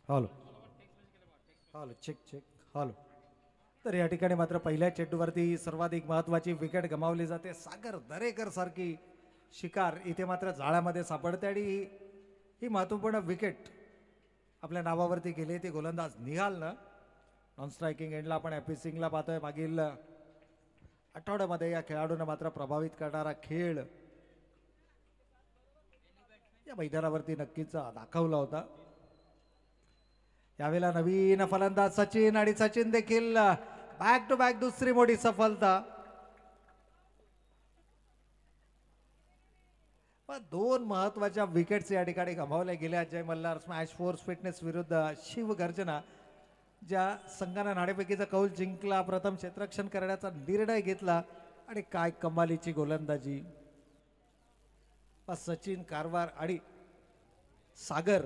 Hello hello check check hello. तर या ठिकाणी मात्र पहिल्या चेंडूवरती सर्वाधिक महत्वाची विकेट गमावली जाते. सागर दरेकर सारखी शिकार इथे मात्र जाळ्यामध्ये सापडते आणि ही महत्वपूर्ण विकेट आपल्या नावावरती गेली. ती गोलंदाज निघाल ना नॉन स्ट्रायकिंग एंडला आपण हॅपी सिंगला पाहतोय. मागील आठवड्यामध्ये या खेळाडूंना मात्र प्रभावित करणारा खेळ या मैदानावरती नक्कीच दाखवला होता. यावेळेला नवीन फलंदाज सचिन आणि सचिन देखील बॅक टू बॅक दुसरी मोठी सफलता. दोन महत्वाच्या विकेट्स या ठिकाणी गमावल्या गेल्या. जय मल्हार स्मॅश फोर्स फिटनेस विरुद्ध शिवगर्जना. ज्या संघाने नाणेफेकीचा कौल जिंकला, प्रथम क्षेत्ररक्षण करण्याचा निर्णय घेतला आणि काय कमालीची गोलंदाजी. सचिन कारवार आणि सागर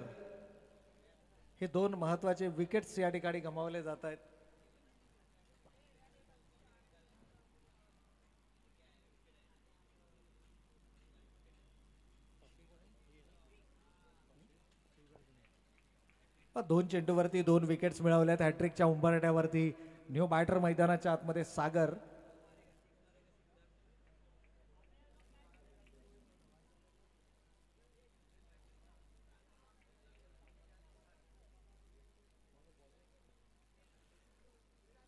हे दोन महत्वाचे विकेट्स या ठिकाणी गमावले जात आहेत. दोन चेंडूवरती दोन विकेट्स मिळवल्यात. हॅट्रिकच्या उंबरठ्यावरती न्यू बॅटर मैदानाच्या आतमध्ये सागर.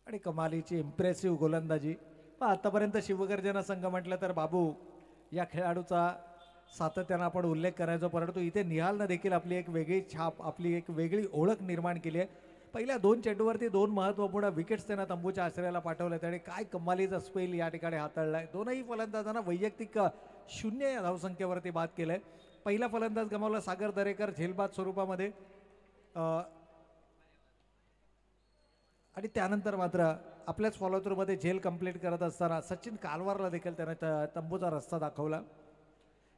आणि कमालीची इम्प्रेसिव्ह गोलंदाजी. आतापर्यंत शिवगर्जना संघ म्हटलं तर बाबू या खेळाडूचा सातत्यानं आपण उल्लेख करायचो, परंतु इथे निहालनं देखील आपली एक वेगळी छाप, आपली एक वेगळी ओळख निर्माण केली आहे. पहिल्या दोन चेंडूवरती दोन महत्त्वपूर्ण विकेट्स त्यांना तंबूच्या आश्रयाला पाठवले आणि काय कमालीचा स्पेल या ठिकाणी हाताळलाय. दोनही फलंदाजांना वैयक्तिक 0 या धावसंख्येवरती बाद केलंय. पहिला फलंदाज गमावला सागर दरेकर झेलबाद स्वरूपामध्ये आणि त्यानंतर मात्र आपल्याच फॉलो थ्रूमध्ये झेल कंप्लीट करत असताना सचिन कालवारला देखील त्याने तंबूचा रस्ता दाखवला.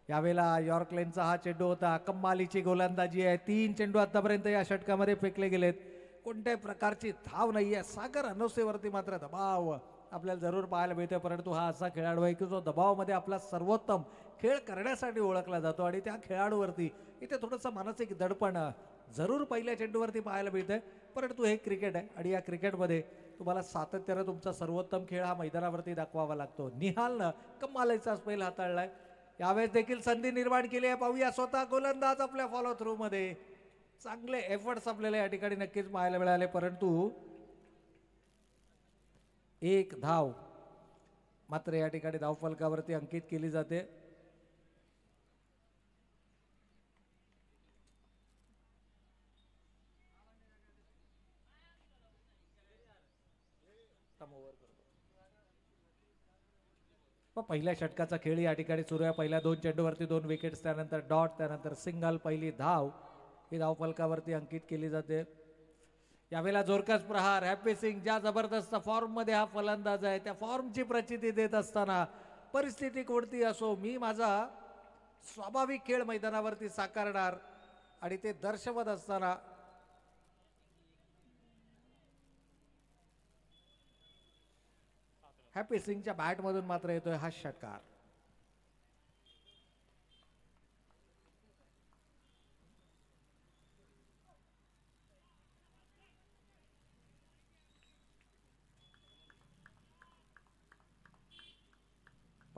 यावेळेला यॉर्क लेनचा हा चेंडू होता. कमालीची गोलंदाजी आहे. 3 चेंडू आतापर्यंत या षटकामध्ये फेकले गेलेत. कोणत्याही प्रकारची धाव नाही आहे. सागर अनोसेवरती मात्र दबाव आपल्याला जरूर पाहायला मिळतोय, परंतु हा असा खेळाडू आहे की जो दबावामध्ये आपला सर्वोत्तम खेळ करण्यासाठी ओळखला जातो आणि त्या खेळाडूवरती इथे थोडंसं मानसिक दडपण जरूर पहिल्या चेंडूवरती पाहायला मिळतंय, परंतु हे क्रिकेट आहे आणि या क्रिकेटमध्ये तुम्हाला सातत्यानं तुमचा सर्वोत्तम खेळ हा मैदानावरती दाखवावा लागतो. निहालनं कमालीचा स्पेल हाताळलाय. यावेळेस देखील संधी निर्माण केली आहे. पाहूया स्वतः गोलंदाज आपल्या फॉलो थ्रू मध्ये. चांगले एफर्ट्स आपल्याला या ठिकाणी नक्कीच पाहायला मिळाले, परंतु एक धाव मात्र या ठिकाणी धावफलकावरती अंकित केली जाते. पहिल्या षटकाचा खेळ या ठिकाणी सुरू आहे. पहिल्या दोन चेंडूवरती दोन विकेट्स, त्यानंतर डॉट, त्यानंतर सिंगल, पहिली धाव ही धावफलकावरती अंकित केली जाते. यावेळेला जोरकस प्रहार. हॅपी सिंग ज्या जबरदस्त फॉर्म मध्ये हा फलंदाज आहे, त्या फॉर्मची प्रचिती देत असताना परिस्थिती कोणती असो, मी माझा स्वाभाविक खेळ मैदानावरती साकारणार आणि ते दर्शवत असताना हॅपी सिंगच्या बॅटमधून मात्र येतोय हा षटकार.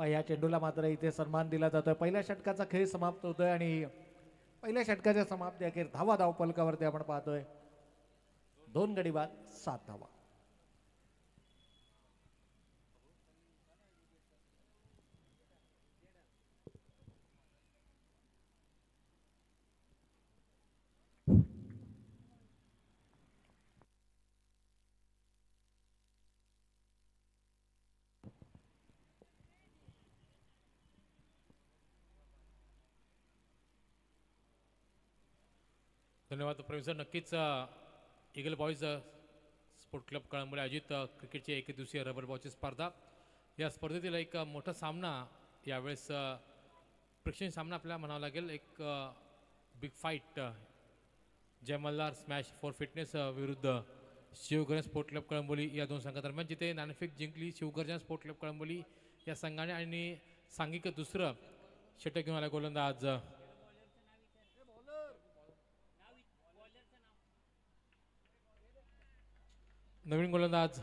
या चेंडूला मात्र इथे सन्मान दिला जातोय. पहिल्या षटकाचा खेळ समाप्त होतोय आणि पहिल्या षटकाच्या समाप्ती अखेर धावा धावफलकावरती आपण पाहतोय 2 गडी बाद 7 धावा. धन्यवाद प्रोफेसर. नक्कीच eagle boys sport club Kalamboli आयोजित क्रिकेटची एक दिवसीय रबर बॉलची स्पर्धा. या स्पर्धेतील एक मोठा सामना यावेळेस प्रेक्षणीय सामना आपल्याला म्हणावा लागेल. एक big fight Jai Malhar smash for fitness विरुद्ध शिवगर्जना स्पोर्ट क्लब कळंबोली या दोन संघादरम्यान, जिथे नाणेफेक जिंकली शिवगर्जना स्पोर्ट क्लब कळंबोली या संघाने आणि सांघिक दुसरं षटक घेऊन आला गोलंदाज नवीन गोलंदाज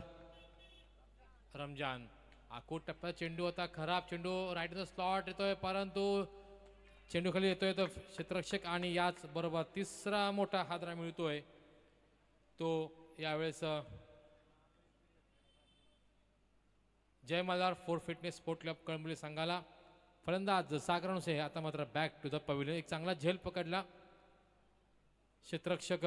रमजान. आखूड टप्प्यात चेंडू होता, खराब चेंडू राईट इन द स्लॉट येतोय, परंतु चेंडू खाली येतोय तो क्षेत्ररक्षक आणि याच बरोबर तिसरा मोठा हादरा मिळतोय तो यावेळेस Jai Malhar four fitness sport club Kalamboli संघाला. फलंदाज सागर अनुसे आता मात्र बॅक टू द पवेलियन. एक चांगला झेल पकडला क्षेत्ररक्षक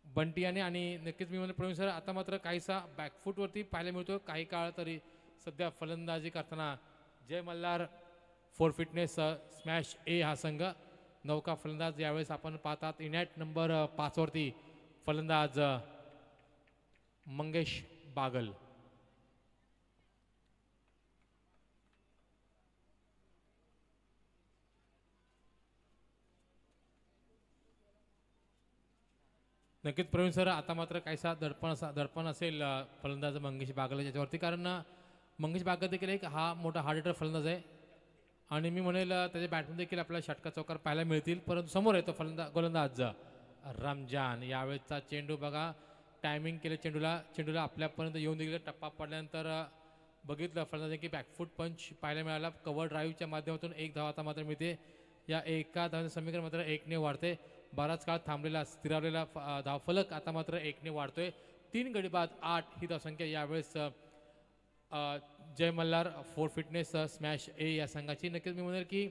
बंटी याने आणि नक्कीच मी म्हणलं प्रवीण सर आता मात्र काहीसा बॅकफूटवरती पाहायला मिळतो काही काळ तरी सध्या फलंदाजी करताना जय मल्हार फोर फिटनेस स्मॅश ए हा संघ नौका फलंदाज यावेळेस आपण पाहतात इनॅट नंबर 5 वरती फलंदाज मंगेश बागल. नक्कीच प्रवीण सर आता मात्र काहीसा दडपण असेल फलंदाज मंगेश बागल याच्यावरती कारण मंगेश बागल देखील एक हा मोठा हार्ड हिटर फलंदाज आहे आणि मी म्हणेल त्याच्या बॅटमन देखील आपल्याला षटकार चौकार पाहायला मिळतील परंतु समोर येतो गोलंदाज रमजान. यावेळेचा चेंडू बघा टायमिंग केलं चेंडूला आपल्यापर्यंत येऊन देखील टप्पा पडल्यानंतर बघितलं फलंदाज की बॅकफूट पंच पाहायला मिळाला. कव्हर ड्राईव्हच्या माध्यमातून एक धाव आता मात्र मिळते. या एका धावांचं समीकरण मात्र 1ने वाढते. बराच काळ थांबलेला स्थिरावलेला धावफलक आता मात्र 1ने वाढतोय. 3 गडी बाद 8 ही धावसंख्या यावेळेस Jai Malhar four fitness smash ए या संघाची. नक्कीच मी म्हणेल की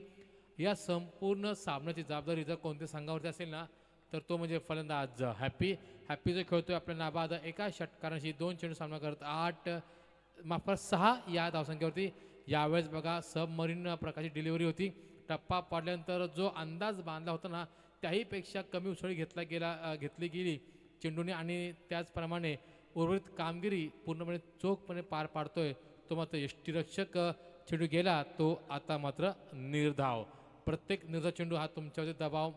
या संपूर्ण सामन्याची जबाबदारी जर कोणत्या संघावरती असेल ना तर तो म्हणजे फलंदाज हॅपी जो खेळतोय आपल्या नाबाद एका षटकारांशी 2 चेंडू सामना करत 6 या धावसंख्येवरती. यावेळेस बघा सबमरीन प्रकारची डिलिव्हरी होती. टप्पा पडल्यानंतर जो अंदाज बांधला होता ना त्याहीपेक्षा कमी उसळी घेतली गेली चेंडूने आणि त्याचप्रमाणे उर्वरित कामगिरी पूर्णपणे चोखपणे पार पाडतोय तो मात्र यष्टीरक्षक. चेंडू गेला तो आता मात्र निर्धाव. प्रत्येक निर्धाव चेंडू हा तुमच्यावरती दबाव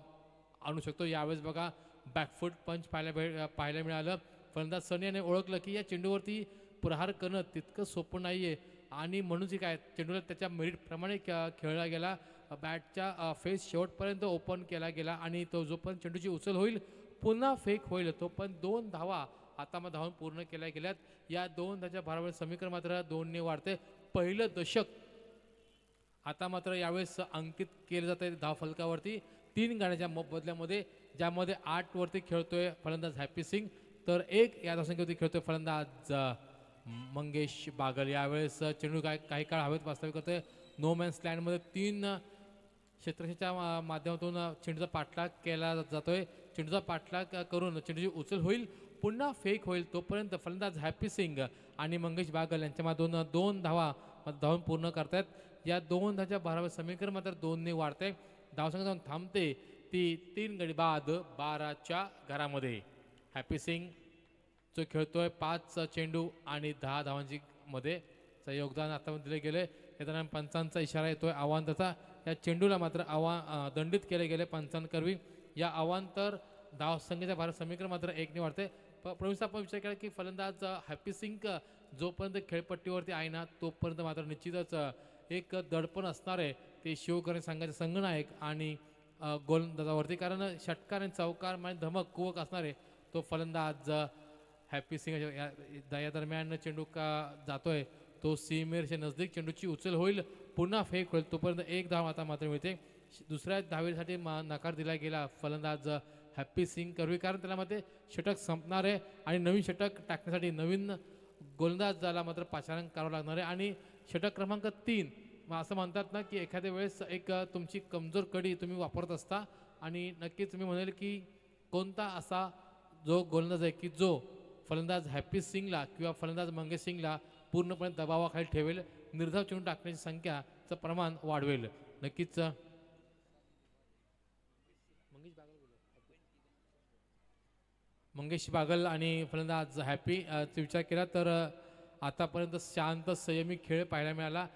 आणू शकतो. यावेळेस बघा बॅकफूट पंच पाहायला मिळालं. फलंदाज सनी याने ओळखलं की या चेंडूवरती प्रहार करणं तितकं सोपं नाहीये आणि म्हणूनच काय चेंडूला त्याच्या मेरिटप्रमाणे खेळला गेला. बॅटच्या फेस शेवटपर्यंत ओपन केला गेला आणि तो जोपर्यंत चेंडूची उचल होईल पुन्हा फेक होईल तो पण 2 धावा आता मग धावून पूर्ण केल्या गेल्यात. या 2 धावाच्या भारावर समीकरण मात्र 2ने वाढते. पहिलं दशक आता मात्र यावेळेस अंकित केलं जात आहे धाव फलकावरती 3 गाण्याच्या बदल्यामध्ये ज्यामध्ये 8 वरती खेळतोय फलंदाज हॅपी सिंग तर 1 या धावसंख्येवरती खेळतोय फलंदाज मंगेश बागल. यावेळेस चेंडू काही काळ हवेत वास्तविक करतोय. नो मॅन्स लँडमध्ये 3 क्षेत्ररक्षकाच्या माध्यमातून चेंडूचा पाठलाग केला जातोय. चेंडूचा पाठलाग करून चेंडूची उचल होईल पुन्हा फेक होईल तोपर्यंत फलंदाज हॅपी सिंग आणि मंगेश बागल यांच्यामधून 2 धावा धावून पूर्ण करतायत. या 2 धावाच्या भारावर समीकरण मात्र 2ने वाढते. धावसंख्या जाऊन थांबते ती 3 गडी बाद 12च्या घरामध्ये. हॅपी सिंग जो खेळतोय 5 चेंडू आणि 10 धावांची मध्ये योगदान आता दिले गेले. येताना पंचांचा इशारा येतोय आव्हांतरचा. या चेंडूला मात्र दंडित केले गेले पंचांकरवी. या अवांतर धावसंख्येच्या भारत समीकरण मात्र 1ने वाढते. प्रवीण आपण विचार केला की फलंदाज हॅपी सिंग जोपर्यंत खेळपट्टीवरती आहे ना तोपर्यंत मात्र निश्चितच एक दडपण असणार आहे ते शिवकर्णी संघाचे संघनायक आणि गोलंदाजावरती कारण षटकार आणि चौकार म्हणजे धमक कुवक असणार आहे तो फलंदाज हॅपी सिंग. या दरम्यान चेंडू का जातोय तो सीमेरच्या नजदीक चेंडूची उचल होईल पुन्हा फेक होईल तोपर्यंत 1 धाव आता मात्र मिळते. दुसऱ्या धावेसाठी नकार दिला गेला फलंदाज हॅपी सिंग करवी कारण त्याला मध्ये षटक संपणार आहे आणि नवीन षटक टाकण्यासाठी नवीन गोलंदाजाला मात्र पाचारण करावं लागणार आहे. आणि षटक क्रमांक 3 असं म्हणतात ना की एखाद्या वेळेस एक तुमची कमजोर कडी तुम्ही वापरत असता आणि नक्कीच मी म्हणेल की कोणता असा जो गोलंदाज आहे की जो फलंदाज हॅपी सिंगला किंवा फलंदाज मंगेश सिंगला पूर्णपणे दबावाखाली ठेवेल निर्धाव चेंडू टाकण्याची संख्याचं प्रमाण वाढवेल. नक्कीच मंगेश बागल आणि फलंदाज हॅपी विचार केला तर आतापर्यंत शांत संयमी खेळ पाहायला मिळाला.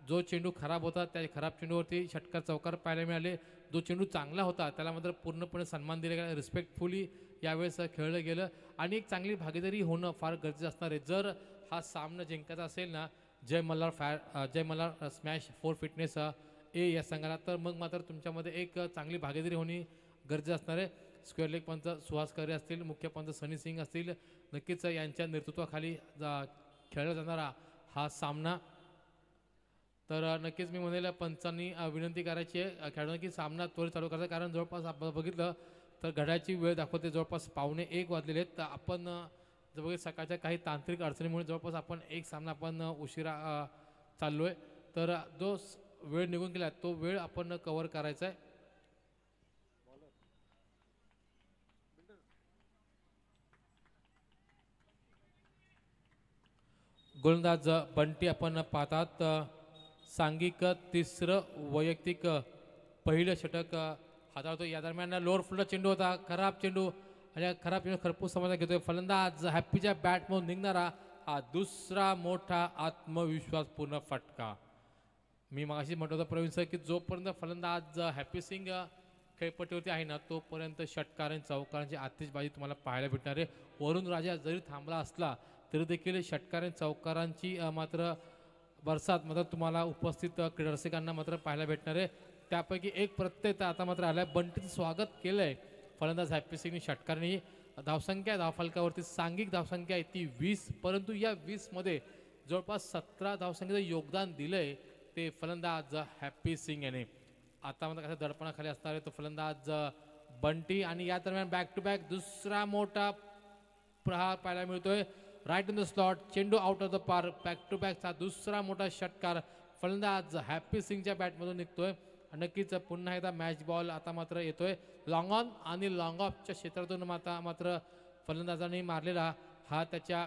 जो चेंडू खराब होता त्या खराब चेंडूवरती षटकार चौकार पाहायला मिळाले. जो चेंडू चांगला होता त्याला मात्र पूर्णपणे सन्मान दिला गेला. रिस्पेक्टफुली यावेळेस खेळलं गेलं आणि एक चांगली भागीदारी होणं फार गरजेचं असणार आहे. जर हा सामना जिंकायचा असेल ना जय मल्हार स्मॅश फोर फिटनेस ए या संघाला तर मग मात्र तुमच्यामध्ये एक चांगली भागीदारी होणे गरजेचं असणार आहे. स्क्वेअर लेग पंच सुहास खरे असतील, मुख्य पंच सनी सिंग असतील. नक्कीच यांच्या नेतृत्वाखाली खेळला जाणारा हा सामना. तर नक्कीच मी म्हणेल पंचांनी विनंती करायची आहे खेळाडूंना की सामना त्वरित चालू करायचा, कारण जवळपास आपण बघितलं तर घड्याची वेळ दाखवते जवळपास 12:45 वाजलेले आहेत. तर आपण जर बघितलं सकाळच्या काही तांत्रिक अडचणीमुळे जवळपास आपण एक सामना आपण उशिरा चाललो आहे. तर जो वेळ निघून गेला तो वेळ आपण कव्हर करायचा आहे. गोलंदाज बंटी आपण पाहतात, सांघिक तिसरं वैयक्तिक पहिलं षटक हाताळतो. या दरम्यान लोअर फुलचा चेंडू होता, खराब चेंडू आणि खराब चेंडू खरपूस समाधान घेतोय फलंदाज हॅपीच्या बॅटमधून निघणारा हा दुसरा मोठा आत्मविश्वासपूर्ण फटका. मी मागाशी म्हटलं होतं प्रवीण सर की जोपर्यंत फलंदाज हॅपी सिंग खेळपट्टीवरती आहे ना तोपर्यंत षटकार आणि चौकारांची आतिषबाजी तुम्हाला पाहायला भेटणार आहे. वरुण राजा जरी थांबला असला तरी देखील षटकार आणि चौकारांची मात्र बरसात मात्र तुम्हाला उपस्थित क्रीडा रसिकांना मात्र पाहायला भेटणार आहे. त्यापैकी एक प्रत्यय आता मात्र आलाय. बंटीचं स्वागत केलंय फलंदाज हॅपी सिंगनी. षटकारणी धावसंख्या धावफलकावरती सांघिक धावसंख्या आहे ती 20, परंतु या 20 मध्ये जवळपास 17 धावसंख्येचं योगदान दिलंय ते फलंदाज हॅपी सिंग याने. आता मात्र कसं दडपणाखाली असणार आहे तो फलंदाज बंटी आणि या दरम्यान बॅक टू बॅक दुसरा मोठा प्रहार पाहायला मिळतोय. राईट इन द स्लॉट, चेंडू out of the park. Back to बॅकचा दुसरा मोठा षटकार फलंदाज हॅपी सिंगच्या बॅटमधून निघतोय. नक्कीच पुन्हा एकदा मॅच बॉल आता मात्र येतोय लॉंग ऑन आणि लॉंग ऑफच्या क्षेत्रातून मात्र फलंदाजांनी मारलेला हा त्याच्या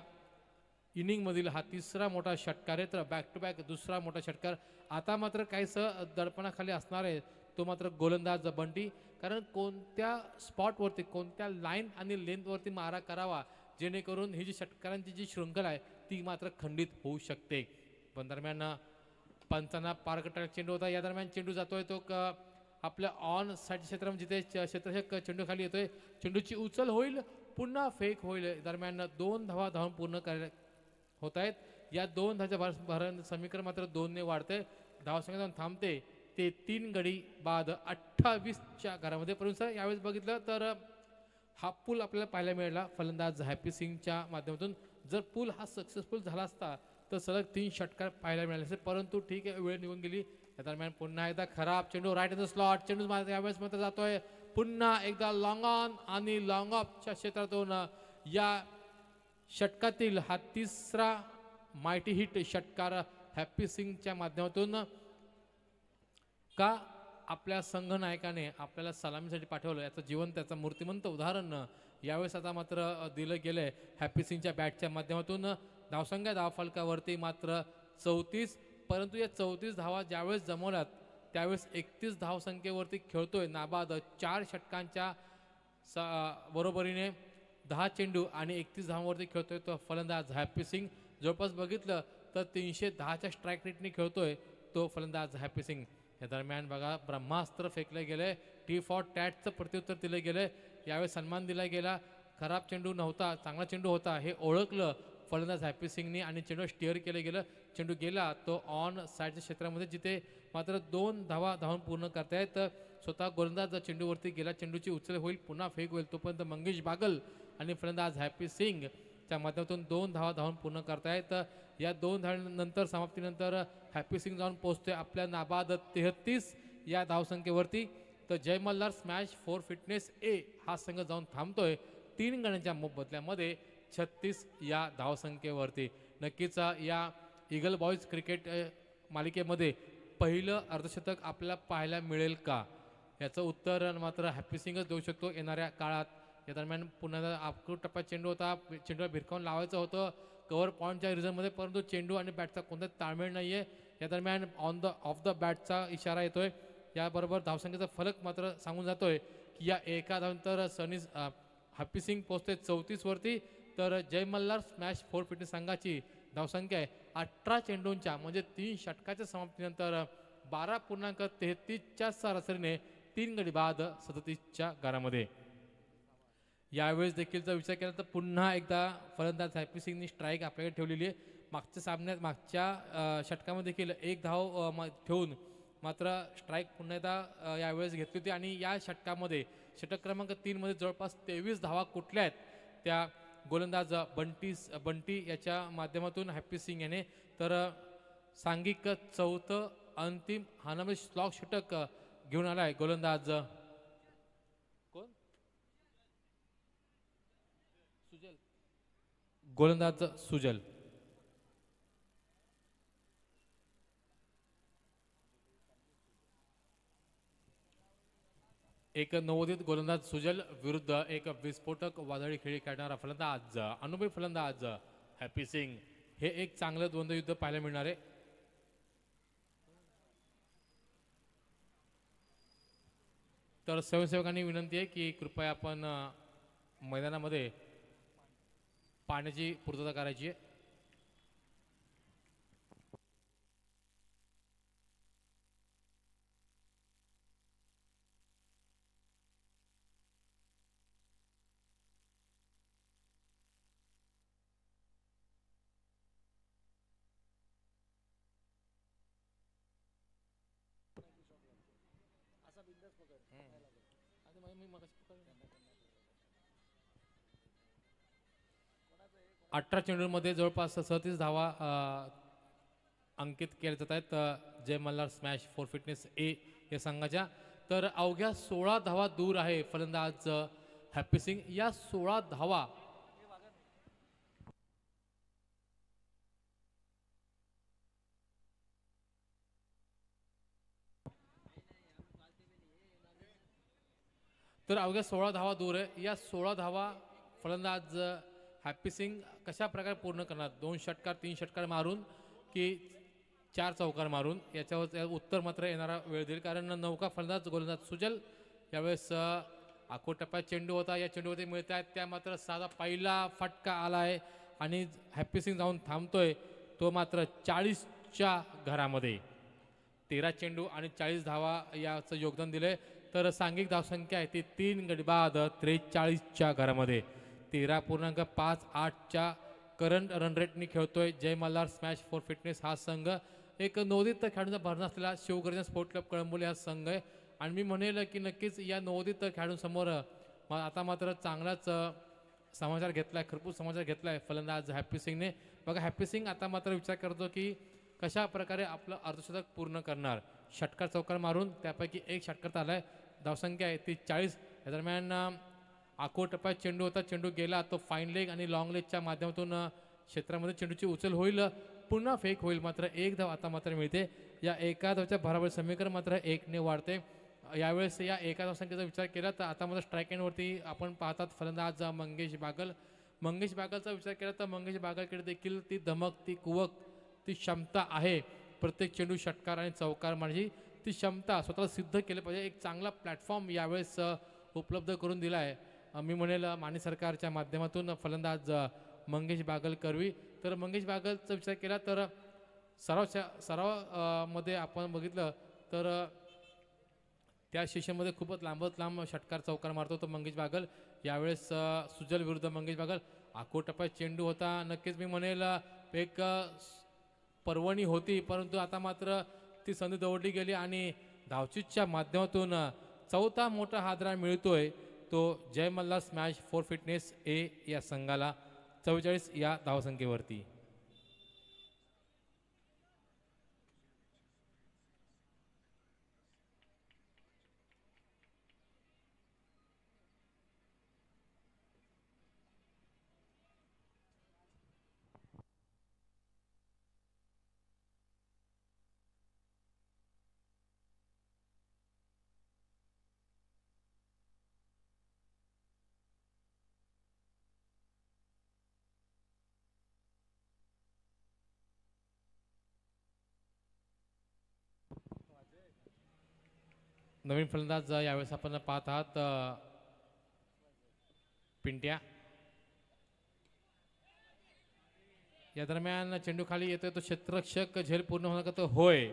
इनिंगमधील हा तिसरा मोठा षटकार आहे. तर बॅक टू बॅक दुसरा मोठा षटकार. आता मात्र काहीसं दडपणाखाली असणार आहे तो मात्र गोलंदाज बंटी, कारण कोणत्या स्पॉटवरती कोणत्या लाईन आणि लेंथवरती मारा करावा जेणेकरून ही जी षटकारांची जी शृंखला आहे ती मात्र खंडित होऊ शकते. पण दरम्यान पंचांना पारकटा चेंडू होता. या दरम्यान चेंडू जातोय तो आपल्या ऑन साईड क्षेत्रामध्ये जिथे क्षेत्ररक्षक चेंडू खाली येतोय. चेंडूची उचल होईल, पुन्हा फेक होईल. दरम्यान 2 धावा धावून पूर्ण होत आहेत. या 2 धावाच्या भरण समीकरण मात्र 2 ने वाढते. धावसंख्या जाऊन थांबते ते 3 गडी बाद 28च्या घरामध्ये. परंतु यावेळेस बघितलं तर हा पूल आपल्याला पाहायला मिळाला फलंदाज हॅपी सिंगच्या माध्यमातून. जर पूल हा सक्सेसफुल झाला असता तर सलग 3 षटकार पाहायला मिळाले असते, परंतु ठीक आहे वेळ निघून गेली. या दरम्यान पुन्हा एकदा खराब चेंडू राईट इन द स्लॉट. चेंडू यावेळेस मात्र जातोय पुन्हा एकदा लॉंग ऑन आणि लॉंग ऑफच्या क्षेत्रातून. या षटकातील हा तिसरा मायटी हिट षटकार हॅपी सिंगच्या माध्यमातून. का आपल्या संघनायकाने आपल्याला सलामीसाठी पाठवलं याचं जीवन त्याचं मूर्तिमंत उदाहरण यावेळेस आता मात्र दिलं गेलंय हॅपी सिंगच्या बॅटच्या माध्यमातून. धावसंख्या धावफलकावरती मात्र 34, परंतु या 34 धावा ज्यावेळेस जमवल्यात त्यावेळेस 31 धावसंख्येवरती खेळतोय नाबाद. 4 षटकांच्या बरोबरीने 10 चेंडू आणि 31 धावांवरती खेळतोय तो फलंदाज हॅपी सिंग. जवळपास बघितलं तर 310च्या स्ट्राईक रेटने खेळतोय तो फलंदाज हॅपी सिंग. या दरम्यान बघा ब्रह्मास्त्र फेकलं गेलंय, टी फॉर टॅटचं प्रत्युत्तर दिलं गेलंय. यावेळी सन्मान दिला गेला. खराब चेंडू नव्हता, चांगला चेंडू होता हे ओळखलं फलंदाज हॅपी सिंगनी आणि चेंडू स्टिअर केलं गेलं. चेंडू गेला तो ऑन साईडच्या क्षेत्रामध्ये जिथे मात्र 2 धावा धावून पूर्ण करतायत. स्वतः गोलंदाज चेंडूवरती गेला, चेंडूची उचल होईल, पुन्हा फेक होईल, तोपर्यंत मंगेश बागल आणि फलंदाज हॅपी सिंग च्या माध्यमातून 2 धावा धावून पूर्ण करतायत. या 2 धावांनंतर समाप्तीनंतर हॅपी सिंग जाऊन पोहोचतोय आपल्या नाबाद 33 या धावसंख्येवरती. तर जय मल्हार स्मॅश 4 फिटनेस ए हा संघ जाऊन थांबतोय 3 गण्यांच्या मोबदल्यामध्ये 36 या धावसंख्येवरती. नक्कीच या ईगल बॉईज क्रिकेट मालिकेमध्ये पहिलं अर्धशतक आपल्याला पाहायला मिळेल का याचं उत्तर मात्र हॅपी सिंगच देऊ शकतो येणाऱ्या काळात. या दरम्यान पुन्हा आकृत टप्प्यात चेंडू होता, चेंडूला भिरकावून लावायचं होतं कव्हर पॉईंटच्या रिझनमध्ये, परंतु चेंडू आणि बॅटचा कोणताच ताळमेळ नाही आहे. या दरम्यान ऑफ द बॅटचा इशारा येतोय. याबरोबर धावसंख्येचा फलक मात्र सांगून जातोय की या एका धावानंतर हॅपी सिंग पोहोचते 34 वरती. तर जय मल्हार स्मॅश 4 फिटनेस संघाची धावसंख्या आहे 18 चेंडूंच्या म्हणजे 3 षटकाच्या समाप्तीनंतर 12.33च्या सरासरीने 3 गडी बाद 37च्या घरामध्ये. यावेळेस देखील जर विचार केला तर पुन्हा एकदा फलंदाज हॅपी सिंगनी स्ट्राईक आपल्याकडे ठेवलेली आहे. मागच्या सामन्यात मागच्या षटकामध्ये देखील 1 धाव ठेवून मात्र स्ट्राईक पुन्हा एकदा यावेळेस घेतली होती आणि या षटकामध्ये षटक क्रमांक 3 मध्ये जवळपास 23 धावा कुठल्या आहेत त्या गोलंदाज बंटी याच्या माध्यमातून हॅप्पी सिंग याने तर सांघिक चौथं अंतिम हानामध्ये स्लॉग षटक घेऊन आलाय गोलंदाज कोण सुजल गोलंदाज सुजल. एक नवोदित गोलंदाज सुजल विरुद्ध एक विस्फोटक वादळी खेळी काढणारा फलंदाज अनुभवी फलंदाज हॅप्पी सिंग. हे एक चांगलं द्वंद्वयुद्ध पाहायला मिळणार आहे. तर स्वयंसेवकांनी विनंती आहे की कृपया आपण मैदानामध्ये पाण्याची पूर्तता करायची आहे. अठरा चेंडूंमध्ये जवळपास 37 धावा अंकित केल्या जात आहेत जय मल्हार स्मॅश फॉर फिटनेस ए या संघाच्या. तर अवघ्या 16 धावा दूर आहे फलंदाज हॅप्पी सिंग. या 16 धावा तर अवघ्या 16 धावा दूर आहे. या 16 धावा फलंदाज हॅप्पी सिंग कशा प्रकारे पूर्ण करणार. 2 षटकार 3 षटकार मारून की 4 चौकार मारून याच्यावर उत्तर मात्र येणारा वेळ देईल. कारण नौका फलंदाज गोलंदाज सुजल यावेळेस आखोटप्प्यात चेंडू होता. या चेंडूवरती मिळत आहेत त्या मात्र साधा पहिला फटका आला आहे आणि हॅप्पी सिंग जाऊन थांबतोय तो मात्र 40च्या घरामध्ये. 13 चेंडू आणि 40 धावा याचं योगदान दिलंय. तर सांघिक धावसंख्या आहे ती 3 गडी बाद 43च्या घरामध्ये. 13.58च्या करंट रन रेटनी खेळतोय जय मल्हार स्मॅश फॉर फिटनेस हा संघ. एक नवोदित खेळाडूंचा भरणा असलेला शिवगर्जन स्पोर्ट क्लब कळंबोली हा संघ आहे. आणि मी म्हणेल की नक्कीच या नवोदित खेळाडूंसमोर आता मात्र चांगलाच समाचार घेतलाय, खरपूस समाचार घेतलाय फलंदाज हॅप्पी सिंगने. बघा हॅप्पी सिंग आता मात्र विचार करतो की कशा प्रकारे आपलं अर्धशतक पूर्ण करणार. षटकार चौकार मारून त्यापैकी एक षटकार आलाय. धावसंख्या आहे ती 40. या दरम्यान आखोटप्प्यात चेंडू होता. चेंडू गेला तो फाईन लेग आणि लॉंग लेगच्या माध्यमातून क्षेत्रामध्ये चेंडूची उचल होईल, पुन्हा फेक होईल. मात्र एक धाव आता मात्र मिळते. या एका धावच्या भराभर समीकरण मात्र 1ने वाढते. यावेळेस या एका धावसंख्येचा विचार केला तर आता मात्र स्ट्राईक एंडवरती आपण पाहतात फलंदाज मंगेश बागल. मंगेश बागलचा विचार केला तर मंगेश बागलकडे देखील ती धमक, ती कुवक, ती क्षमता आहे. प्रत्येक चेंडू षटकार आणि चौकार म्हणजे ती क्षमता स्वतःला सिद्ध केलं पाहिजे. एक चांगला प्लॅटफॉर्म यावेळेस उपलब्ध करून दिला आहे मी म्हणेल माने सरकारच्या माध्यमातून फलंदाज मंगेश बागल करवी. तर मंगेश बागलचा विचार केला तर सराव मध्ये आपण बघितलं तर त्या सेशनमध्ये खूपच लांब षटकार चौकार मारतो तो मंगेश बागल. यावेळेस सुजल विरुद्ध मंगेश बागल. आखोटप्प्यात चेंडू होता. नक्कीच मी म्हणेल एक पर्वणी होती परंतु आता मात्र ती संधी दवडली गेली आणि धावचीच्या माध्यमातून चौथा मोठा हादरा मिळतोय तो जय मल्हार स्मॅश फॉर फिटनेस ए या संघाला 44 या धावसंख्येवरती. नवीन फलंदाज यावेळेस आपण पाहत आहात पिंट्या. या दरम्यान चेंडू खाली येतोय तो क्षेत्ररक्षक झेल पूर्ण होणार का तर होय.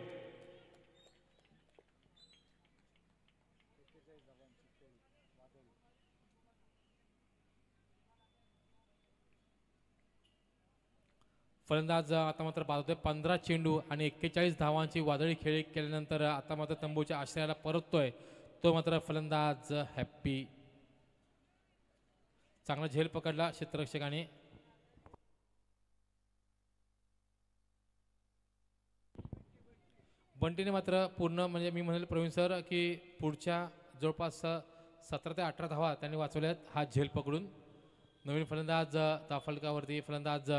फलंदाज आता मात्र पाहतोय 15 चेंडू आणि 41 धावांची वादळी खेळी केल्यानंतर आता मात्र तंबूच्या आश्रयाला परततोय तो मात्र फलंदाज हॅप्पी चांगला झेल पकडला क्षेत्ररक्षकाने. बंटीने मात्र पूर्ण म्हणजे मी म्हणेल प्रवीण सर की पुढच्या जवळपास 17 ते 18 धावा त्यांनी वाचवल्यात हा झेल पकडून. नवीन फलंदाज फलकावरती फलंदाज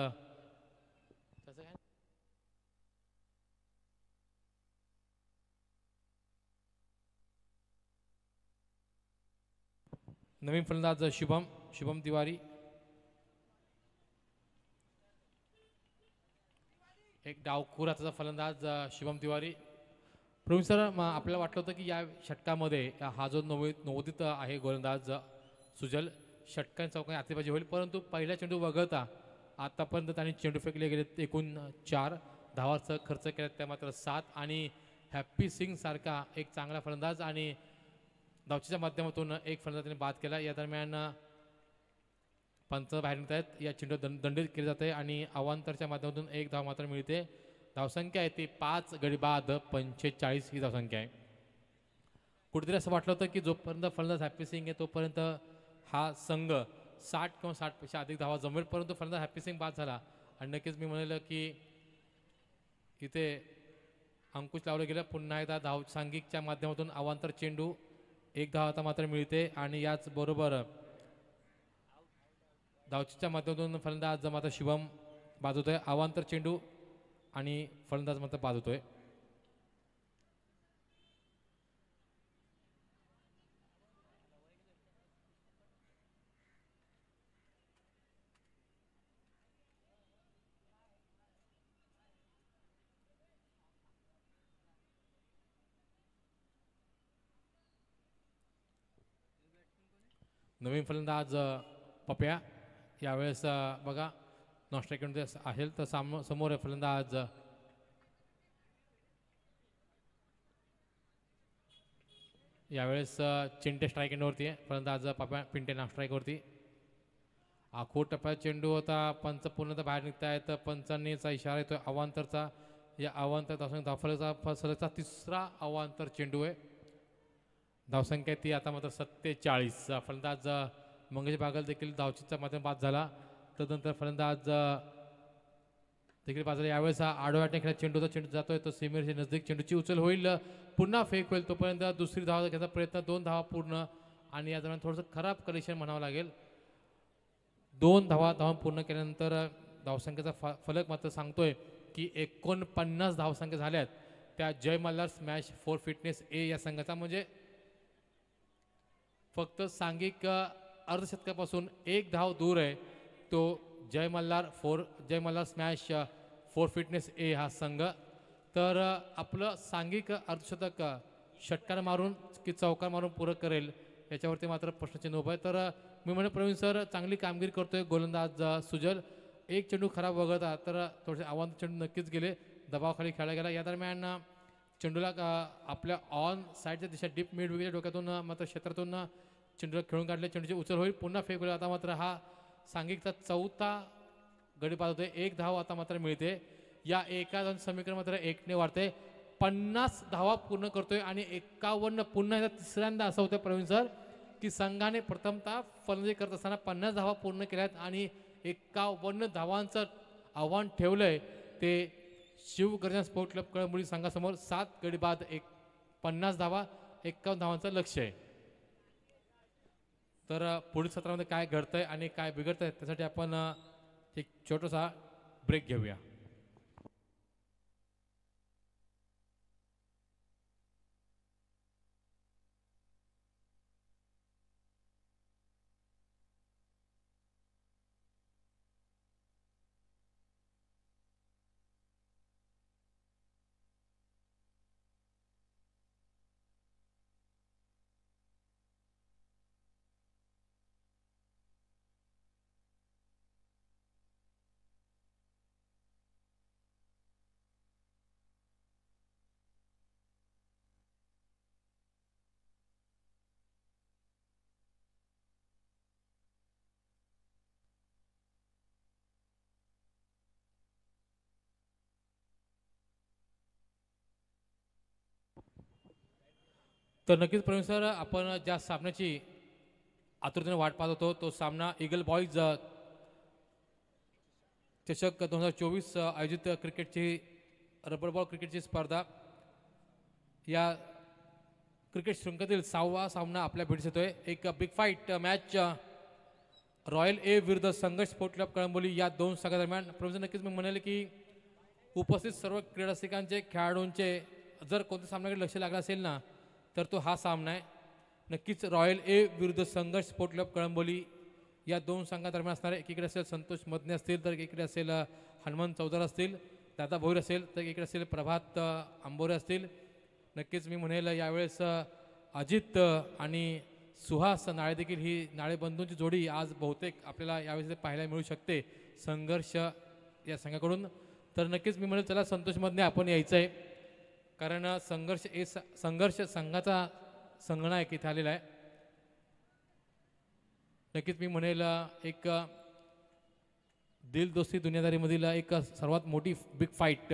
नवीन फलंदाज शुभम तिवारी. एक डावखुरा त्याचा फलंदाज शुभम तिवारी. प्रवीण सर आपल्याला वाटलं होतं की या षटकामध्ये हा जो नवोदित आहे गोलंदाज सुजल षटकां चौकाने आतलीबाजी होईल, परंतु पहिला चेंडू वगळता आतापर्यंत त्यांनी चेंडू फेकले गेले एकूण 4 धावांचा खर्च केला त्या मात्र 7 आणि हॅप्पी सिंग सारखा एक चांगला फलंदाज आणि धावचीच्या माध्यमातून एक फलंदाज त्यांनी बाद केला. या दरम्यान पंच बाहेर निघत आहेत. या चेंडू दंडित केले जाते आणि अवांतरच्या माध्यमातून एक धाव मात्र मिळते. धावसंख्या आहे ती 5 गडी बाद 45 ही धावसंख्या आहे. कुठेतरी असं वाटलं होतं की जोपर्यंत फलंदाज हॅप्पी सिंग आहे तोपर्यंत हा संघ 60 किंवा 60पेक्षा अधिक धावा जमेल, परंतु फलंदाज हॅप्पी सिंग बाद झाला आणि नक्कीच मी म्हणेल की इथे अंकुश लावलं गेलं. पुन्हा एकदा धाव सांघिकच्या माध्यमातून अवांतर चेंडू एक धाव आता मात्र मिळते आणि याचबरोबर धावचीच्या माध्यमातून फलंदाज मात्र शुभम बाद होतोय. अवांतर चेंडू आणि फलंदाज मात्र बाद होतोय. नवीन फलंदाज पप्या. यावेळेस बघा नॉन स्ट्राईकमध्ये आहे तर समोर आहे फलंदाज यावेळेस चिंटे स्ट्राईक एंडवरती आहे. फलंदाज पप्या पिंटे नॉन स्ट्राईकवरती. आखो टप्प्यात चेंडू होता. पंच पूर्णतः बाहेर निघतायत. पंचांनीचा इशारा येतोय अवांतरचा. या अवांतर धावसंख्या तिसरा अवांतर चेंडू आहे. धावसंख्या ती आता मात्र 47. फलंदाज मंगेश बागल देखील धावचीच्या माध्यमातून बाद झाला. तदनंतर फलंदाज देखील बाद झाला. यावेळेस हा आडव्याने खेळत चेंडूचा चेंडू जातोय तो सीमेच्या नजदीक चेंडूची उचल होईल. पुन्हा फेक होईल तोपर्यंत दुसरी धाव घ्यायचा प्रयत्न. 2 धावा पूर्ण आणि या दरम्यान थोडंसं खराब कलेक्शन म्हणावं लागेल. 2 धावा पूर्ण केल्यानंतर धावसंख्येचा फलक मात्र सांगतोय की 49 धावसंख्या झाल्यात त्या जय मल्हार स्मॅश 4 फिटनेस ए या संघाचा. म्हणजे फक्त सांघिक अर्धशतकापासून 1 धाव दूर आहे तो जय मल्हार स्मॅश 4 फिटनेस ए हा संघ. तर आपलं सांघिक अर्धशतक षटकार मारून की चौकार मारून पूरक करेल याच्यावरती मात्र प्रश्नचिन्ह उभं आहे. तर मी म्हणेन प्रवीण सर चांगली कामगिरी करतोय गोलंदाज सुजल. एक चेंडू खराब वगळता तर थोडेसे आव्हान चेंडू नक्कीच गेले. दबावाखाली खेळला गेला. या दरम्यान चेंडूला आपल्या ऑन साईडच्या दिशा डीप मिड विकेटच्या डोक्यातून मात्र क्षेत्रातून चेंडूला खेळून काढले. चेंडूची उचल होईल. पुन्हा फेक होईल. आता मात्र हा सांघिकचा 4था गडी बाद होतोय. 1 धाव आता मात्र मिळते. या एका समीकरण मात्र 1 ने वाढते. 50 धावा पूर्ण करतोय आणि 51 पुन्हा एकदा तिसऱ्यांदा असं होतं प्रवीण सर की संघाने प्रथमतः फलंदाजी करत असताना 50 धावा पूर्ण केल्यात आणि 51 धावांचं आव्हान ठेवलंय. ते शिवगर्जन स्पोर्ट क्लब कळंबोली संघासमोर 7 गडी बाद 50 धावा 51 धावांचं लक्ष आहे. तर पुढील सत्रामध्ये काय घडतंय आणि काय बिघडतंय त्यासाठी आपण एक छोटासा ब्रेक घेऊया. तर नक्कीच प्रवीण सर आपण ज्या सामन्याची आतुरतेने वाट पाहत होतो तो सामना ईगल बॉईज चषक 2024 आयोजित क्रिकेटची रबर बॉल क्रिकेटची स्पर्धा या क्रिकेट शृंखलेतील 6वा सामना आपल्या भेटीस येतोय. एक बिग फाईट मॅच रॉयल ए विरुद्ध संघर्ष स्पोर्ट क्लब कळंबोली या दोन संघादरम्यान. प्रवीण नक्कीच मी म्हणेल की उपस्थित सर्व क्रीडारसिकांचे खेळाडूंचे जर कोणत्या सामन्याकडे लक्ष लागलं असेल ना तर तो हा सामना आहे. नक्कीच रॉयल ए विरुद्ध संघर्ष स्पोर्ट क्लब कळंबोली या दोन संघादरम्यान असणारे एकीकडे असेल संतोष मदने असतील तर एकीकडे असेल हनुमंत चौधर असतील, दादा भोईर असेल तर एकीकडे असेल प्रभात आंबोरे असतील. नक्कीच मी म्हणेल यावेळेस अजित आणि सुहास नाळे देखील ही नाळे बंधूंची जोडी आज बहुतेक आपल्याला यावेळेस पाहायला मिळू शकते संघर्ष या संघाकडून. तर नक्कीच मी म्हणेल चला संतोष मधने आपण यायचं आहे कारण संघर्ष संघाचा संगणक इथे आलेला आहे. नक्कीच मी म्हणेल एक दिल दोस्ती दुनियादारीमधील एक सर्वात मोठी बिग फाईट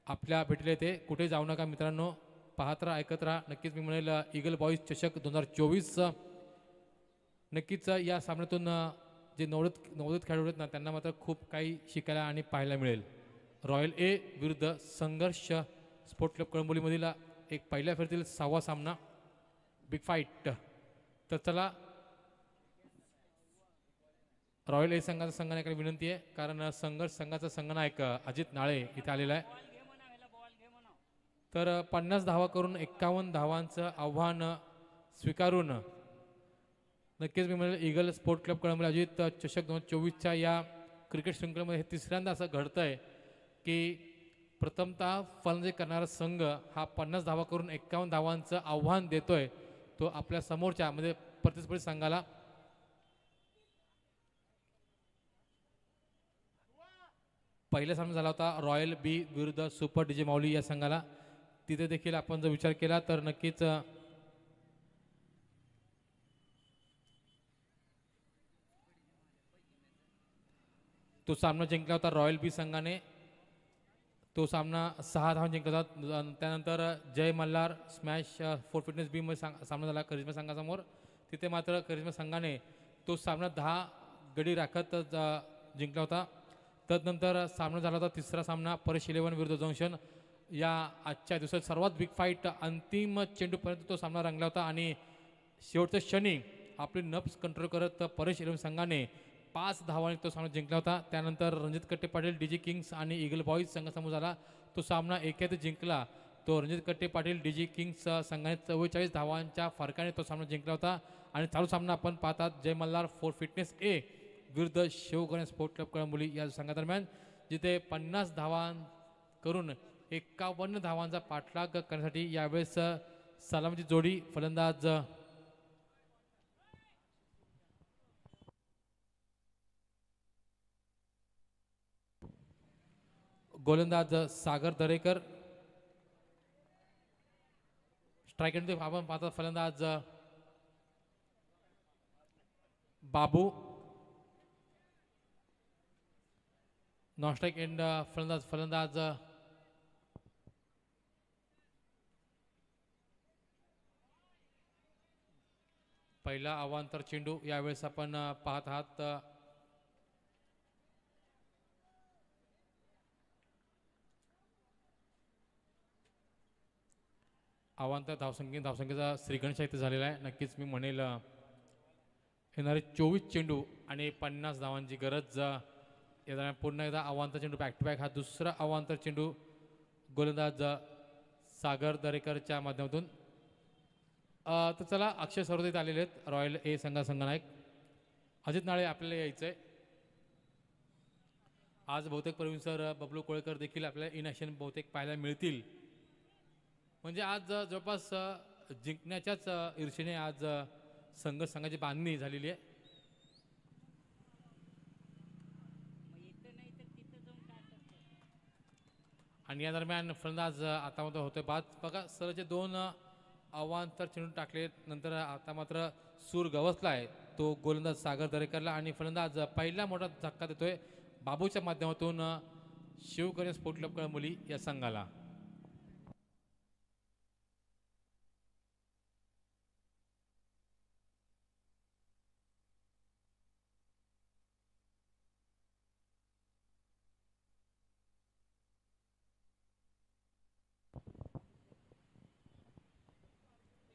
आपल्या भेटले ते. कुठे जाऊ नका मित्रांनो, पाहत राहा ऐकत राहा. नक्कीच मी म्हणेल ईगल बॉईज चषक 2024 नक्कीच या सामन्यातून जे नवोदित खेळाडू आहेत ना त्यांना मात्र खूप काही शिकायला आणि पाहायला मिळेल. रॉयल ए विरुद्ध संघर्ष स्पोर्ट क्लब कळंबोलीमधील एक पहिल्या फेरीतील 6वा सामना बिग फाईट. तर चला रॉयल ए संघाचा संघनायकाला विनंती आहे कारण संघर्ष संघाचा संघनायक अजित नाळे इथे आलेला आहे. तर 50 धावा करून 51 धावांचं आव्हान स्वीकारून नक्कीच मी म्हणेल eagle sport club Kalamboli Ajit चषक 2024च्या या क्रिकेट शृंखलेमध्ये हे तिसऱ्यांदा असं घडतं आहे की प्रथमतः फलंदाजी करणारा संघ हा 50 धावा करून 51 धावांचं आव्हान देतोय तो आपल्या समोरच्या म्हणजे प्रतिस्पर्धी संघाला. पहिला सामना झाला होता रॉयल बी विरुद्ध सुपर डीजे माऊली या संघाला. तिथे देखील आपण जर विचार केला तर नक्कीच तो सामना जिंकला होता रॉयल बी संघाने. तो सामना 6 धावांनी जिंकला होता. त्यानंतर जय मल्हार स्मॅश फॉर फिटनेस बी मध्ये सामना झाला करिश्मा संघासमोर. तिथे मात्र करिश्मा संघाने तो सामना 10 गडी राखत जिंकला होता. तदनंतर सामना झाला होता तिसरा सामना परेश 11 विरुद्ध जंक्शन या आजच्या दिवसात सर्वात बिग फाईट अंतिम चेंडूपर्यंत तो सामना रंगला होता आणि शेवटच्या क्षणी आपली नफ्स कंट्रोल करत परेश 11 संघाने 5 धावांनी तो सामना जिंकला होता. त्यानंतर रणजित कट्टे पाटील डीजी किंग्स आणि ईगल बॉईज संघासमोर झाला. तो सामना एकेत जिंकला. तो रणजित कट्टे पाटील डीजी किंग्स संघाने 44 धावांच्या फरकाने तो सामना जिंकला होता. आणि चालू सामना आपण पाहतात जय मल्हार फॉर फिटनेस ए विरुद्ध शिवगण स्पोर्ट क्लब कळंबोली या संघादरम्यान जिथे 50 धावां करून 51 धावांचा पाठलाग करण्यासाठी यावेळेस सलामीची जोडी फलंदाज गोलंदाज सागर दरेकर, स्ट्राईक एंड आपण पाहतात फलंदाज बाबू, नॉन स्ट्राईक एंड फलंदाज पहिला अवांतर चेंडू यावेळेस आपण पाहत आहात. अवांतर धावसंख्येचा श्रीगणेश इथे झालेला आहे. नक्कीच मी म्हणेल येणारे 24 चेंडू आणि 50 धावांची गरज या दरम्यान. पुन्हा एकदा अवांतर चेंडू बॅक टू बॅक. हा दुसरा अवांतर चेंडू गोलंदाज सागर दरेकरच्या माध्यमातून. तर चला अक्षय सर्वोदय आलेले आहेत रॉयल ए संघनायक अजित नाळे आपल्याला यायचं आहे. आज बहुतेक प्रवीण सर बबलू कोळेकर देखील आपल्याला इन ॲक्शन बहुतेक पाहायला मिळतील. म्हणजे आज जवळपास जिंकण्याच्याच ईर्षेने आज संघाची बांधणी झालेली आहे. आणि या दरम्यान फलंदाज आता मात्र होतोय बाद. बघा सरचे 2 अवांतर चेंडू टाकले नंतर आता मात्र सूर गवसला आहे तो गोलंदाज सागर दरेकरला. आणि फलंदाज पहिला मोठा धक्का देतोय बाबूच्या माध्यमातून शिवकन्या स्पोर्ट क्लब कळंबोली या संघाला.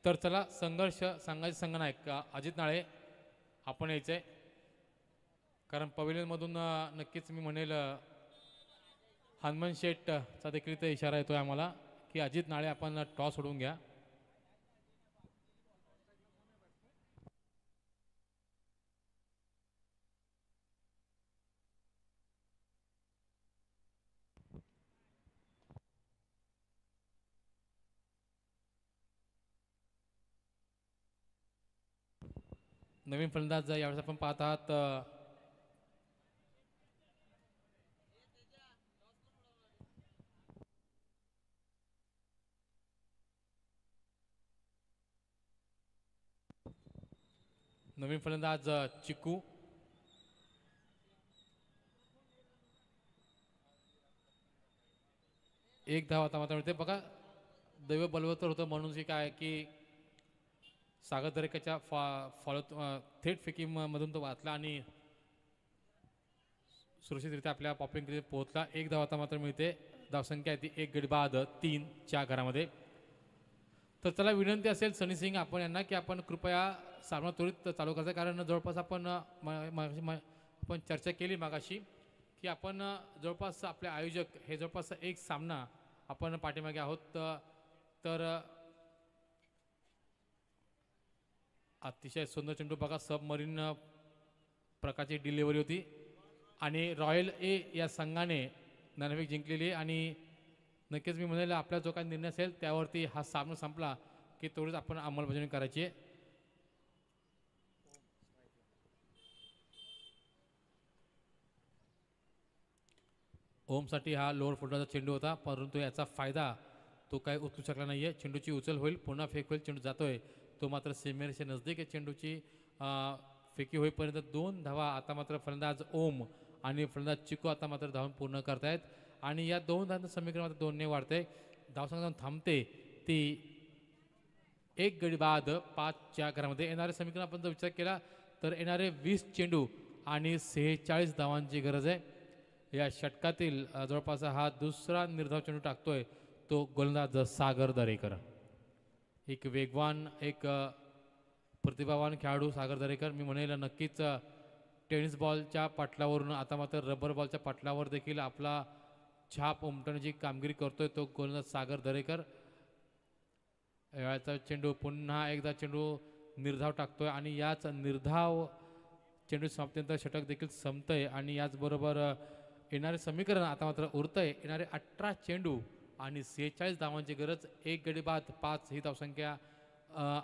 तर चला संघर्ष संघाचे संघनायक अजित नाळे आपण यायचंय, कारण पवेलियनमधून नक्कीच मी म्हणेल हनुमान शेठचा देखील इथे इशारा येतोय आम्हाला की अजित नाळे आपण टॉस सोडून घ्या. नवीन फलंदाज यावेळेस आपण पाहत आहात नवीन फलंदाज चिकू. एक धाव आता मात्र मिळते बघा. दैव बलवत्तर होतं म्हणून की काय की सागर दरेकाच्या फॉलो थेट फेकीमधून तो वाचला आणि सुरक्षितरित्या आपल्या पॉपिंग पोहोचला. एक धाव आता मात्र मिळते. धावसंख्या आहे ती 1 गडी बाद 3च्या घरामध्ये. तर चला विनंती असेल सनी सिंग आपण यांना की आपण कृपया सामना त्वरित चालू करायचा, कारण जवळपास आपण आपण चर्चा केली मागाशी की आपण जवळपास आपले आयोजक हे जवळपास एक सामना आपण पाठीमागे आहोत. तर अतिशय सुंदर चेंडू बघा, सबमरीन प्रकारची डिलिव्हरी होती आणि रॉयल ए या संघाने नाणेफेक जिंकलेली आहे. आणि नक्कीच मी म्हणेल आपला जो काही निर्णय असेल त्यावरती हा सामना संपला की तेवढीच आपण अंमलबजावणी करायची आहे. ओमसाठी हा लोअर फुटबॉलचा चेंडू होता, परंतु याचा फायदा तो काय उचलू शकला नाहीये. चेंडूची उचल होईल, पुन्हा फेक होईल, चेंडू जातोय तो मात्र सीमेरेषे नजदीक आहे. चेंडूची फेकी होईपर्यंत 2 धावा आता मात्र फलंदाज ओम आणि फलंदाज चिकू आता मात्र धावून पूर्ण करतायत आणि या 2 धावांचं समीकरण मात्र 2ने वाढते. धावसंख्या थांबते ती 1 गडी बाद 5च्या घरामध्ये. येणारे समीकरण आपण जर विचार केला तर येणारे 20 चेंडू आणि 46 धावांची गरज आहे. या षटकातील जवळपास हा दुसरा निर्धाव चेंडू टाकतोय तो गोलंदाज सागर दरेकर. एक वेगवान एक प्रतिभावान खेळाडू सागर दरेकर. मी म्हणेल नक्कीच टेनिस बॉलच्या पाटलावरून आता मात्र रबर बॉलच्या पाटलावर देखील आपला छाप उमटवण्याची कामगिरी करतोय तो गोलंदाज सागर दरेकर. याचा चेंडू पुन्हा एकदा चेंडू निर्धाव टाकतोय आणि याच निर्धाव चेंडू समाप्तीनंतर षटक देखील संपतंय आणि याचबरोबर येणारे समीकरण आता मात्र उरतंय. येणारे 18 चेंडू आणि 46 धावांची गरज. 1 गडी बाद 5 ही धावसंख्या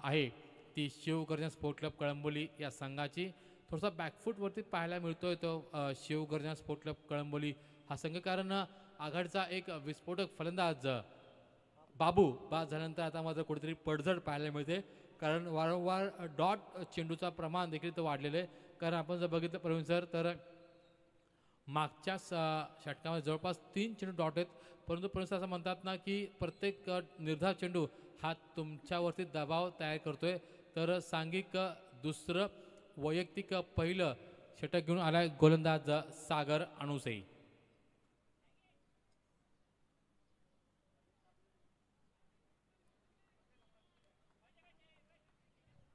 आहे ती शिवगर्जन स्पोर्ट क्लब कळंबोली या संघाची. थोडासा बॅकफूटवरती पाहायला मिळतोय तो शिवगर्जन स्पोर्ट क्लब कळंबोली हा संघ, कारण आघाडीचा एक विस्फोटक फलंदाज बाबू बाद झाल्यानंतर आता मात्र कुठेतरी पडझड पाहायला मिळते, कारण वारंवार डॉट चेंडूचा प्रमाण देखील तो वाढलेलं आहे. कारण आपण जर बघितलं प्रवीण सर तर मागच्या षटकामध्ये जवळपास 3 चेंडू डॉट आहेत, परंतु प्रवीण असं म्हणतात ना की प्रत्येक निर्धाव चेंडू हा तुमच्यावरती दबाव तयार करतोय. तर सांघिक दुसरं वैयक्तिक पहिलं षटक घेऊन आलाय गोलंदाज सागर अणुसे.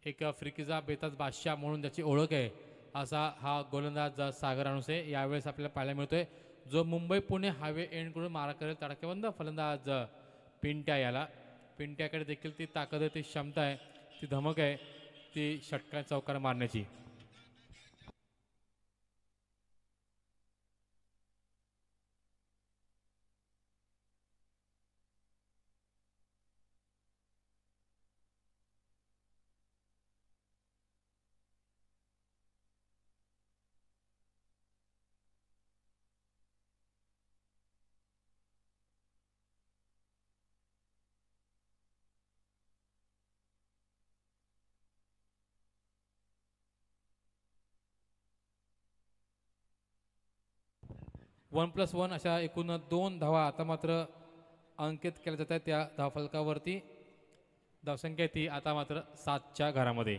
एक आफ्रिकेचा बेताज बादशाह म्हणून त्याची ओळख आहे असा हा गोलंदाज सागर अणुसे यावेळेस आपल्याला पाहायला मिळतोय, जो मुंबई पुणे हायवे एंड करून मारा करेल तडकेबंद फलंदाज पिंट्या. याला पिंट्याकडे देखील ती ताकद आहे, ती क्षमता आहे, ती धमक आहे, ती षटकार चौकार मारण्याची. वन प्लस वन अशा एकूण 2 धावा आता मात्र अंकित केल्या जात आहेत त्या धावफलकावरती. धावसंख्या ती आता मात्र 7च्या घरामध्ये.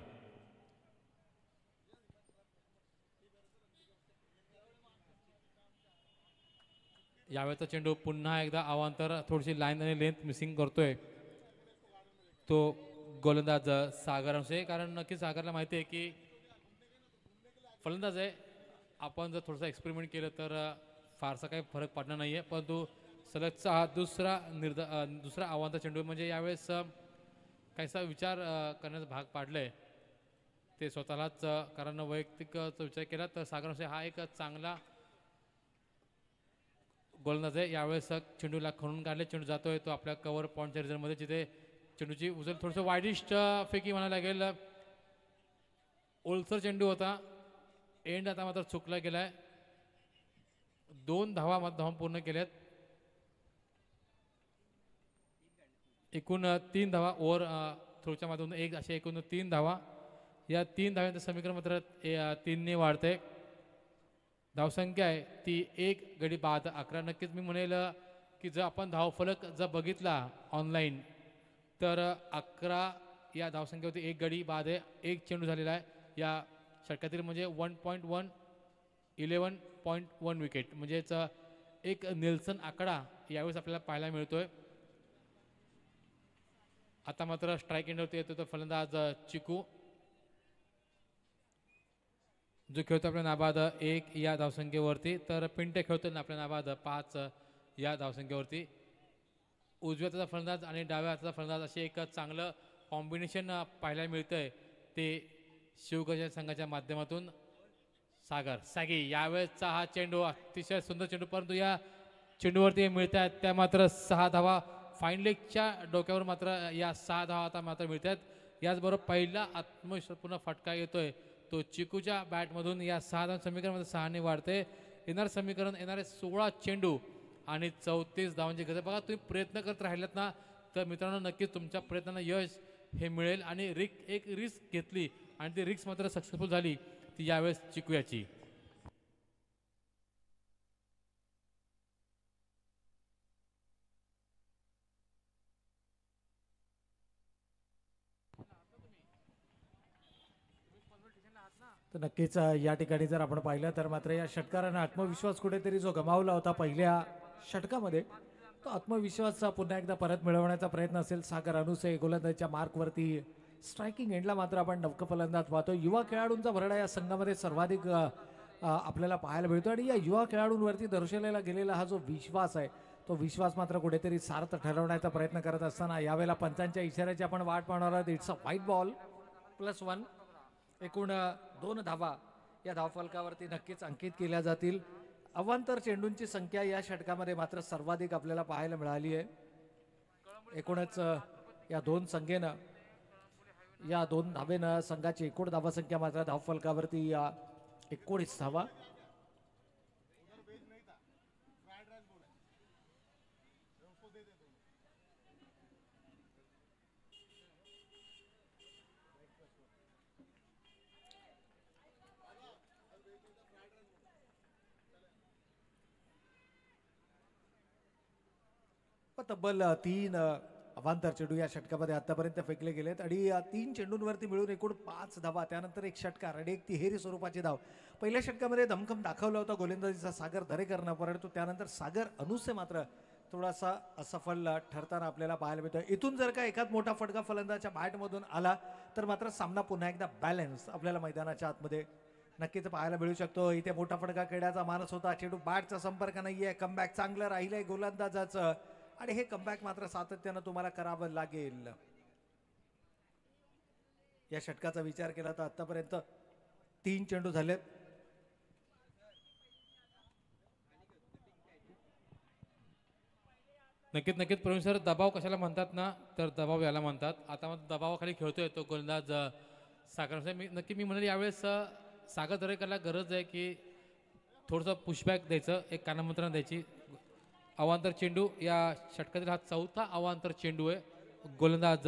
यावेळेचा चेंडू पुन्हा एकदा अवांतर थोडीशी लाईन आणि लेंथ मिसिंग करतोय तो गोलंदाज सागर अंशे, कारण नक्कीच सागरला माहिती आहे की फलंदाज आहे. आपण जर थोडंसं एक्सपेरिमेंट केलं तर फारसा काही फरक पडणार नाही आहे. परंतु सलगचा हा दुसरा आव्हानाचा चेंडू आहे. म्हणजे यावेळेस काहीसा विचार करण्याचा भाग पाडलाय ते स्वतःलाच, कारण वैयक्तिक विचार केला तर सागर अंशे हा एक चांगला गोलंदाज आहे. यावेळेस चेंडूला खणून काढले, चेंडू जातोय तो आपल्या कव्हर पॉईंटच्या रिझल्टमध्ये, जिथे चेंडूची उचल थोडंसं वाईडिस्ट फेकी म्हणायला लागेल. ओलसर चेंडू होता, एंड आता मात्र चुकला गेलाय. 2 धावा धावा पूर्ण केल्यात. एकूण 3 धावा ओव्हर थ्रोच्या माध्यमातून एक असे एकूण 3 धावा. या 3 धाव्यांचं समीकरण मात्र 3 ने वाढतंय. धावसंख्या आहे ती 1 गडी बाद 11. नक्कीच मी म्हणेल की जर आपण धावफलक जर बघितला ऑनलाईन तर 11 या धावसंख्येवरती 1 गडी बाद आहे. 1 चेंडू झालेला आहे या षटकातील, म्हणजे 1.1 11.1 विकेट, म्हणजेच एक नेल्सन आकडा यावेळेस आपल्याला पाहायला मिळतोय. आता मात्र स्ट्राईक एंडवरती येतो तो फलंदाज चिकू, जो खेळतो आपल्या नाबाद 1 या धावसंख्येवरती, तर पिंटे खेळतो आपल्या नाबाद 5 या धावसंख्येवरती. उजव्या हाताचा फलंदाज आणि डाव्या हाताचा फलंदाज असे एक चांगलं कॉम्बिनेशन पाहायला मिळतंय ते शिवगजा संघाच्या माध्यमातून. सागर सॅगी, यावेळेसचा हा चेंडू अतिशय सुंदर चेंडू, परंतु या चेंडूवरती मिळत आहेत त्या मात्र 6 धावा. फाईन लेगच्या डोक्यावर मात्र या 6 धावा आता मात्र मिळत आहेत. याचबरोबर पहिला आत्मविश्वासपूर्ण फटका येतोय तो चिकूच्या बॅटमधून. या 6 धाव समीकरण 6 ने वाढते. येणारे 16 चेंडू आणि 34 धावांची गरज. बघा, तुम्ही प्रयत्न करत राहिलात ना तर मित्रांनो नक्कीच तुमच्या प्रयत्नांना यश हे मिळेल. आणि एक रिस्क घेतली आणि ती रिस्क मात्र सक्सेसफुल झाली, ती यावेळेस चिकू याची. तर नक्कीच या ठिकाणी जर आपण पाहिलं तर मात्र या षटकारानं आत्मविश्वास कुठेतरी जो गमावला होता पहिल्या षटकामध्ये, तो आत्मविश्वास पुन्हा एकदा परत मिळवण्याचा प्रयत्न असेल सागर अनुसे. गोलंदाजीच्या मार्कवरती स्ट्रायकिंग एंडला मात्र आपण नवकं फलंदाज पाहतो. युवा खेळाडूंचा भरडा या संघामध्ये सर्वाधिक आपल्याला पाहायला मिळतो आणि या युवा खेळाडूंवरती दर्शवलेला गेलेला हा जो विश्वास आहे, तो विश्वास मात्र कुठेतरी सार्थ ठरवण्याचा प्रयत्न करत असताना यावेळेला पंचांच्या इशाऱ्याची आपण वाट पाहणार आहोत. It's a white ball +1. एकूण 2 धावा या धावफलकावरती नक्कीच अंकित केल्या जातील. अवांतर चेंडूंची संख्या या षटकामध्ये मात्र सर्वाधिक आपल्याला पाहायला मिळाली आहे. एकूणच या 2 संख्येनं, या 2 धावेनं संघाची एकूण धावसंख्या मात्र धावफलकावरती 19 धावा. तब्बल 3 अवांतर चेंडू या षटकामध्ये आतापर्यंत फेकले गेलेत आणि 3 चेंडूंवरती मिळून एकूण 5 धावा. त्यानंतर एक षटकार आणि एक तिहेरी स्वरूपाची धाव. पहिल्या षटकामध्ये दमखम दाखवला होता गोलंदाजीचा सागर दरेकरनं, परंतु त्यानंतर सागर अनुसे मात्र थोडासा असफल ठरताना आपल्याला पाहायला मिळतो. इथून जर का एखाद मोठा फटका फलंदाच्या बॅटमधून आला तर मात्र सामना पुन्हा एकदा बॅलन्स आपल्याला मैदानाच्या आतमध्ये नक्कीच पाहायला मिळू शकतो. इथे मोठा फटका खेळण्याचा मानस होता, चेंडू बॅटचा संपर्क नाहीये. कमबॅक चांगलं राहिलंय गोलंदाजाचं आणि हे कमबॅक मात्र सातत्यानं तुम्हाला करावं लागेल. या षटकाचा विचार केला तर आतापर्यंत 3 चेंडू झालेत. नक्कीच प्रवीण सर, दबाव कशाला म्हणतात ना, तर दबाव याला म्हणतात. आता मग दबावाखाली खेळतोय तो गोलंदाज सागर. मी म्हणेल यावेळेस सागर दरेकरला गरज आहे की थोडंसं पुशबॅक द्यायचं, एक कानामंत्रण द्यायची. अवांतर चेंडू या षटकातील हा 4था अवांतर चेंडू आहे गोलंदाज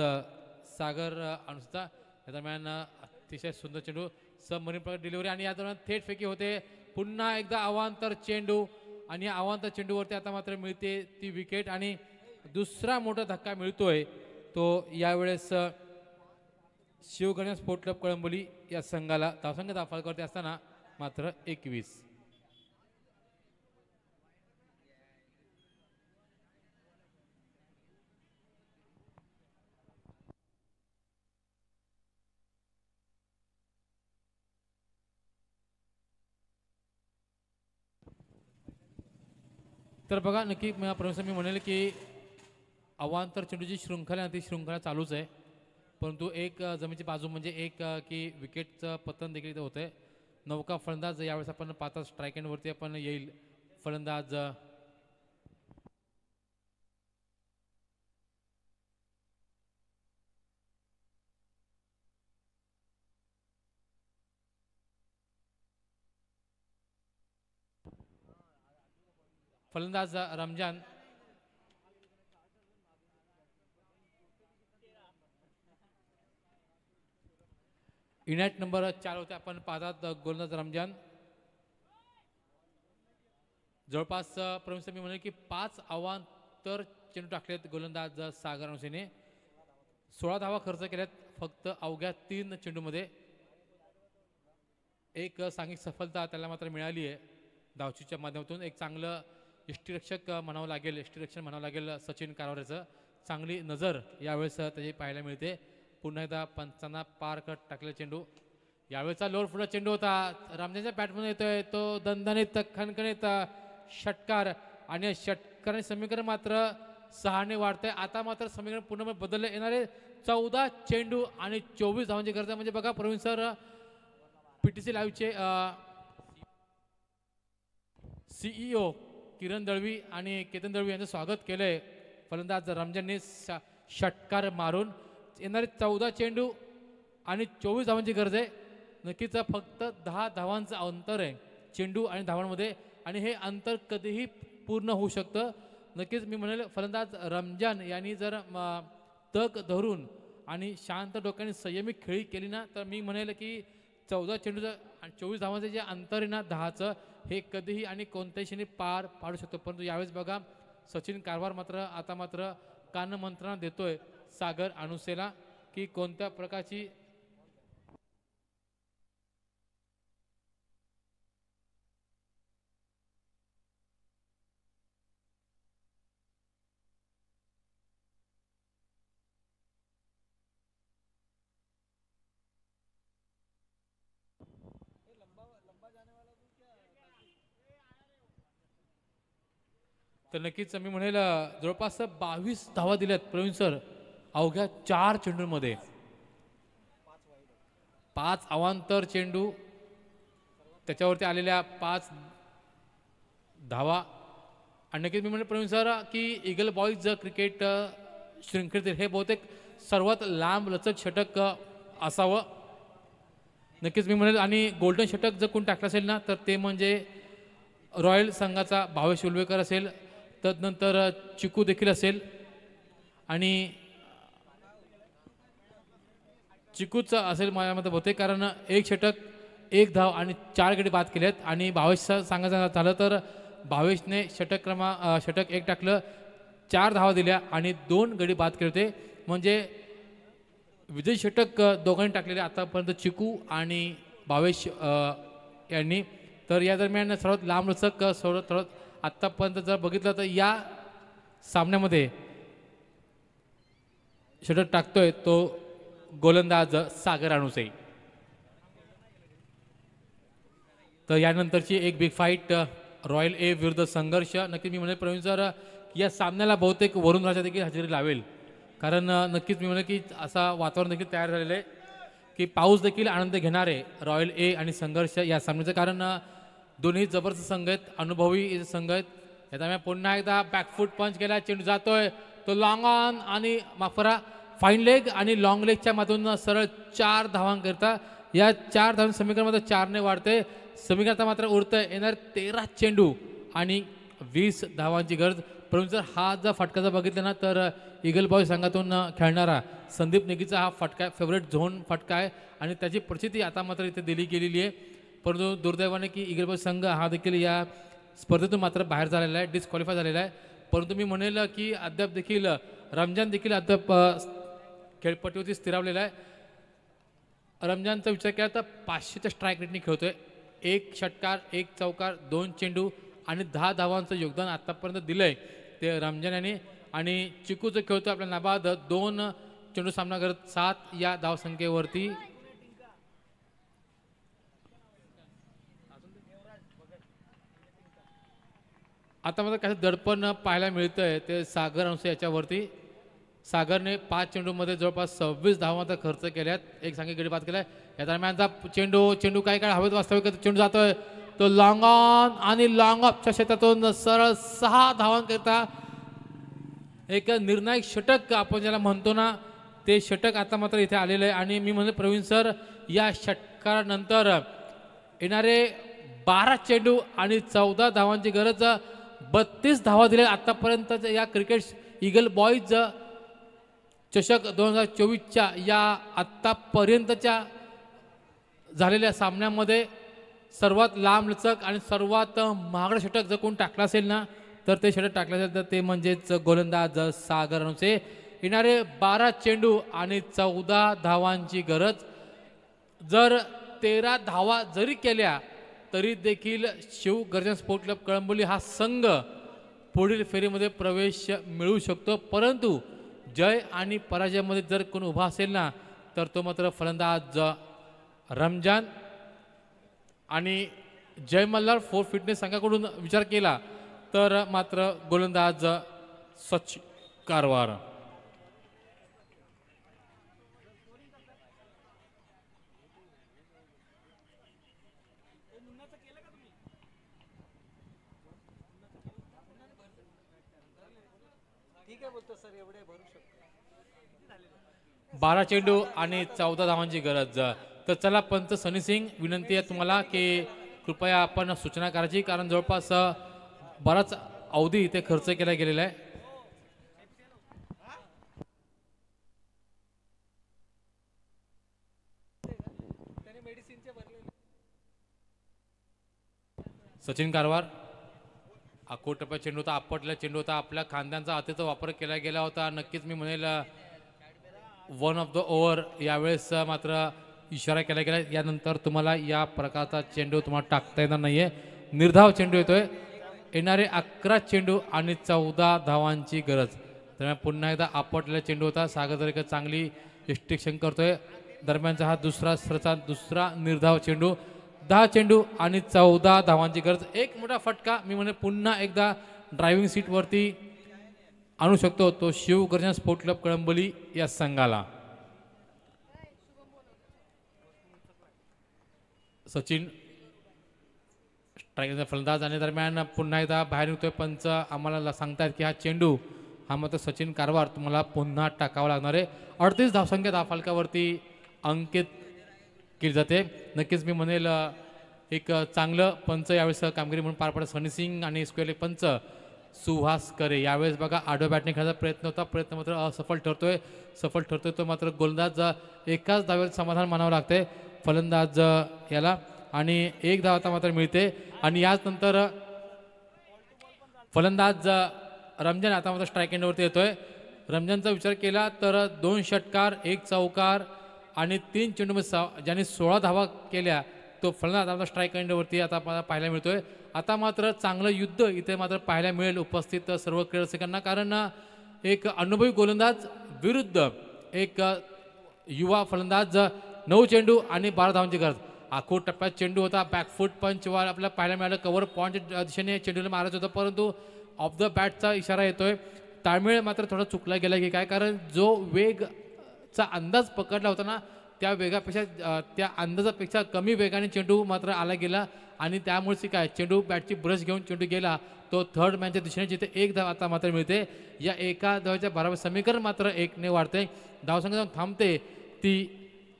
सागर अनुसचा. या दरम्यान अतिशय सुंदर चेंडू, सबमरीन प्रकार डिलिव्हरी आणि या दरम्यान थेट फेकी होते. पुन्हा एकदा अवांतर चेंडू आणि या अवांतर चेंडूवरती आता मात्र मिळते ती विकेट आणि दुसरा मोठा धक्का मिळतोय तो यावेळेस शिवगणेश स्पोर्ट क्लब कळंबोली या संघाला. धावसंख्या धावफलकावरती असताना मात्र 21. तर बघा नक्की प्रवीण मी म्हणेल की अवांतर चेंडूची शृंखला ती शृंखला चालूच आहे. परंतु एक जमिनीची बाजू म्हणजे एक की विकेटचं पतन देखील इथं होतंय. नौका फलंदाज यावेळेस आपण पाहता स्ट्राईक एंडवरती आपण येईल फलंदाज फलंदाज रमजान इनॅट नंबर 4 होते आपण पाहतात गोलंदाज रमजान. जवळपास प्रवीण मी म्हणेल की 5 अवांतर चेंडू टाकलेत गोलंदाज सागर अनुसेने. 16 धावा खर्च केल्यात फक्त अवघ्या 3 चेंडूमध्ये. एक सांघिक सफलता त्याला मात्र मिळाली आहे धावचीच्या माध्यमातून. एक चांगलं यष्टीरक्षक म्हणावं लागेल, यष्टीरक्षण म्हणावं लागेल सचिन कारवारेचं. चांगली नजर यावेळेस त्याची पाहायला मिळते. पुन्हा एकदा पंचांना पार टाकलेला चेंडू. यावेळेचा लोअर फुटचा चेंडू होता. रामजानच्या बॅटमधून येतोय तो दणदणीत खणखणीत षटकार आणि षटकाराने समीकरण मात्र 6ने वाढतंय. आता मात्र समीकरण पूर्ण बदलले. येणारे 14 चेंडू आणि 24 धावांची गरज आहे. म्हणजे बघा प्रवीण सर पीटीसी लाईव्हचे CEO किरण दळवी आणि केतन दळवी यांचं स्वागत केलंय फलंदाज रमजानने षटकार मारून. येणारे 14 चेंडू आणि 24 धावांची गरज आहे. नक्कीच फक्त 10 धावांचं अंतर आहे चेंडू आणि धावांमध्ये आणि हे अंतर कधीही पूर्ण होऊ शकतं. नक्कीच मी म्हणेल फलंदाज रमजान यांनी जर तग धरून आणि शांत डोक्याने संयमी खेळी केली ना तर मी म्हणेल की 14 चेंडूचं आणि 24 धावांचं जे अंतर आहे ना 10चं हे कधीही आणि कोणत्याही क्षणी पार पाडू शकतो. परंतु यावेळेस बघा सचिन कारभार मात्र आता मात्र कानमंत्रणा देतोय सागर अनुसेला की कोणत्या प्रकारची तर नक्कीच मी म्हणेल जवळपास 22 धावा दिल्यात प्रवीण सर अवघ्या 4 चेंडूंमध्ये. 5 अवांतर चेंडू त्याच्यावरती आलेल्या 5 धावा. आणि नक्कीच मी म्हणेल प्रवीण सर की ईगल बॉईज क्रिकेट शृंखलेतील हे बहुतेक सर्वात लांब लचक षटक असावं. नक्कीच मी म्हणेल आणि गोल्डन षटक जर कोण टाकलं असेल ना तर ते म्हणजे रॉयल संघाचा भावेश उलवेकर असेल. तदनंतर चिकू देखील असेल आणि चिकूच असेल माझ्या मते बहुतेक. कारण 1 षटक 1 धाव आणि 4 गडी बाद केलेत. आणि भावेश सांगायचं झालं तर भावेशने षटक 1 टाकलं 4 धावा दिल्या आणि 2 गडी बाद केले होते. म्हणजे विजय षटक दोघांनी टाकलेले आतापर्यंत चिकू आणि भावेश यांनी. तर या दरम्यान सर्वात लांब लचक सर्वात आत्तापर्यंत जर बघितलं तर या सामन्यामध्ये षटक टाकतोय तो गोलंदाज सागर अनुसे. तर यानंतरची एक बिग फाईट रॉयल ए विरुद्ध संघर्ष. नक्कीच मी म्हणेल प्रवीण सर या सामन्याला बहुतेक वरुण राजा देखील हजेरी लावेल. कारण नक्कीच मी म्हणेल की असा वातावरण देखील तयार झालेलं आहे की पाऊस देखील आनंद घेणार आहे रॉयल ए आणि संघर्ष या सामन्याचं. कारण दोन्ही जबरदस्त संघ आहेत, अनुभवी संघ आहेत. याचा मी पुन्हा एकदा बॅकफूट पंच केला. चेंडू जातोय तो लॉंग ऑन आणि माफरा फाईन लेग आणि लॉंग लेगच्या मधून सरळ 4 धावांकरिता. या 4 धावां समीकरणामध्ये 4ने वाढते. समीकरणात मात्र उरतंय येणार 13 चेंडू आणि 20 धावांची गरज. परंतु जर हा जर फटका जर बघितला ना तर ईगल बॉय संघातून खेळणारा संदीप नेगीचा हा फटका फेवरेट झोन फटका आहे आणि त्याची प्रचिती आता मात्र इथे दिली गेलेली आहे. परंतु दुर्दैवाने की ईगल बॉय संघ हा देखील या स्पर्धेतून मात्र बाहेर झालेला आहे, डिस्क्वालिफाय झालेला आहे. परंतु मी म्हणेल की अद्याप देखील रमजान देखील अद्याप खेळपट्टीवरती स्थिरावलेला आहे. रमजानचा विचार केला तर 500च्या स्ट्राईक रेटने खेळतोय. 1 षटकार 1 चौकार 2 चेंडू आणि 10 धावांचं योगदान आतापर्यंत दिलंय ते रमजान यांनी. आणि चिकूचं खेळतोय आपल्या नाबाद 2 चेंडू सामना करत 7 या धावसंख्येवरती. आता मला काही दडपण पाहायला मिळतंय ते सागर अंशे याच्यावरती. सागरने 5 चेंडूमध्ये जवळपास 26 धावा मात्र खर्च केल्यात, एक सांघिक गडी बाद केलाय. या दरम्यानचा चेंडू काय काय हवेत वास्तविक चेंडू जातोय तो लॉंग ऑन आणि लॉंग ऑफच्या क्षेत्रातून सरळ 6 धावांकरिता एक निर्णायक षटक आपण ज्याला म्हणतो ना, ते षटक आता मात्र इथे आलेलं आहे. आणि मी म्हणले प्रवीण सर, या षटकानंतर येणारे 12 चेंडू आणि 14 धावांची गरज, 32 धावा दिल्या आतापर्यंत या क्रिकेट ईगल बॉईज चषक 2024च्या या आत्तापर्यंतच्या झालेल्या सामन्यामध्ये सर्वात लांबलचक आणि सर्वात महागडं षटक जर कोण टाकलं असेल ना, तर ते षटक टाकलं असेल तर ते म्हणजेच गोलंदाज सागर अंशे. येणारे 12 चेंडू आणि 14 धावांची गरज. जर 13 धावा जरी केल्या तरी देखील शिवगर्जन स्पोर्ट क्लब कळंबोली हा संघ पुढील फेरीमध्ये प्रवेश मिळू शकतो. परंतु जय आणि पराजयामध्ये जर कोण उभा असेल ना, तर तो मात्र फलंदाज रमजान आणि जय मल्हार फोर फिटनेस संघाकडून विचार केला तर मात्र गोलंदाज सचिन कारवार. ठीक आहे बोलतो सर, एवढे भरू शकतो. 12 चेंडू आणि 14 धावांची गरज. तर चला पंच सनी सिंग, विनंती आहे तुम्हाला की कृपया आपण सूचना करायची, कारण जवळपास बराच अवधी इथे खर्च केला गेलेला आहे. सचिन कारवार, अकोट टप्प्यात चेंडू होता, आपटला चेंडू होता, आपल्या खांद्यांचा अतिचा वापर केला गेला होता. नक्कीच मी म्हणेल 1 ऑफ द ओव्हर यावेळेस मात्र इशारा केला गेला. यानंतर तुम्हाला या प्रकारचा चेंडू तुम्हाला टाकता येणार नाहीये. निर्धाव चेंडू येतोय. येणारे 11 चेंडू आणि 14 धावांची गरज. दरम्यान पुन्हा एकदा आपटलेला चेंडू होता. सागर एक चांगली रिस्ट्रिक्शन करतोय. दरम्यानचा हा दुसरा निर्धाव चेंडू. 10 चेंडू आणि 14 धावांची गरज. एक मोठा फटका मी म्हणे पुन्हा एकदा ड्रायव्हिंग सीटवरती आणू शकतो तो शिवगर्जन स्पोर्ट क्लब कळंबोली या संघाला. सचिन स्ट्रायकरचा फलंदाज आणि दरम्यान पुन्हा एकदा बाहेर निघतोय. पंच आम्हाला सांगतायत की हा चेंडू हा मात्र सचिन कारवार तुम्हाला पुन्हा टाकावा लागणार आहे. 38 धावसंख्या धावफलकावरती अंकित केली जाते. नक्कीच मी म्हणेल एक चांगलं पंच यावेळेस कामगिरी म्हणून पार पडत सनी सिंग आणि स्क्वेअर पंच सुहास करे. यावेळेस बघा आडव्या बॅटने खेळायचा प्रयत्न होता, प्रयत्न मात्र असफल ठरतोय तो मात्र गोलंदाज एकाच धावेत समाधान मानावं लागते फलंदाज याला आणि एक धाव आता मात्र मिळते. आणि याच नंतर फलंदाज रमजान आता मात्र स्ट्राईक एंडवरती येतोय. रमजानचा विचार केला तर 2 षटकार 1 चौकार आणि 3 चेंडूमध्ये ज्याने 16 धावा केल्या तो फलंदाज आता स्ट्राईक एंडवरती आता पाहायला मिळतोय. आता मात्र चांगलं युद्ध इथे मात्र पाहायला मिळेल उपस्थित सर्व क्रीडरसिकांना, कारण एक अनुभवी गोलंदाज विरुद्ध एक युवा फलंदाज. 9 चेंडू आणि 12 धावांची गरज. आखो टप्प्यात चेंडू होता, बॅकफूट पंच वर आपल्याला पाहायला मिळालं. कव्हर पॉईंटच्या दिशेने चेंडूला मारायचं होतं, परंतु ऑफ द बॅटचा इशारा येतोय. ताळमेळ मात्र थोडा चुकला गेला की काय, कारण जो वेगचा अंदाज पकडला होता ना त्या वेगापेक्षा त्या अंदाजापेक्षा कमी वेगाने चेंडू मात्र आला गेला आणि त्यामुळेच काय चेंडू बॅटची ब्रश घेऊन चेंडू गेला तो थर्ड मॅनच्या दिशेने, जिथे 1 धाव आता मात्र मिळते. या एका धावाच्या 12 समीकरण मात्र 1ने वाढते. धावसंख्या जाऊन थांबते ती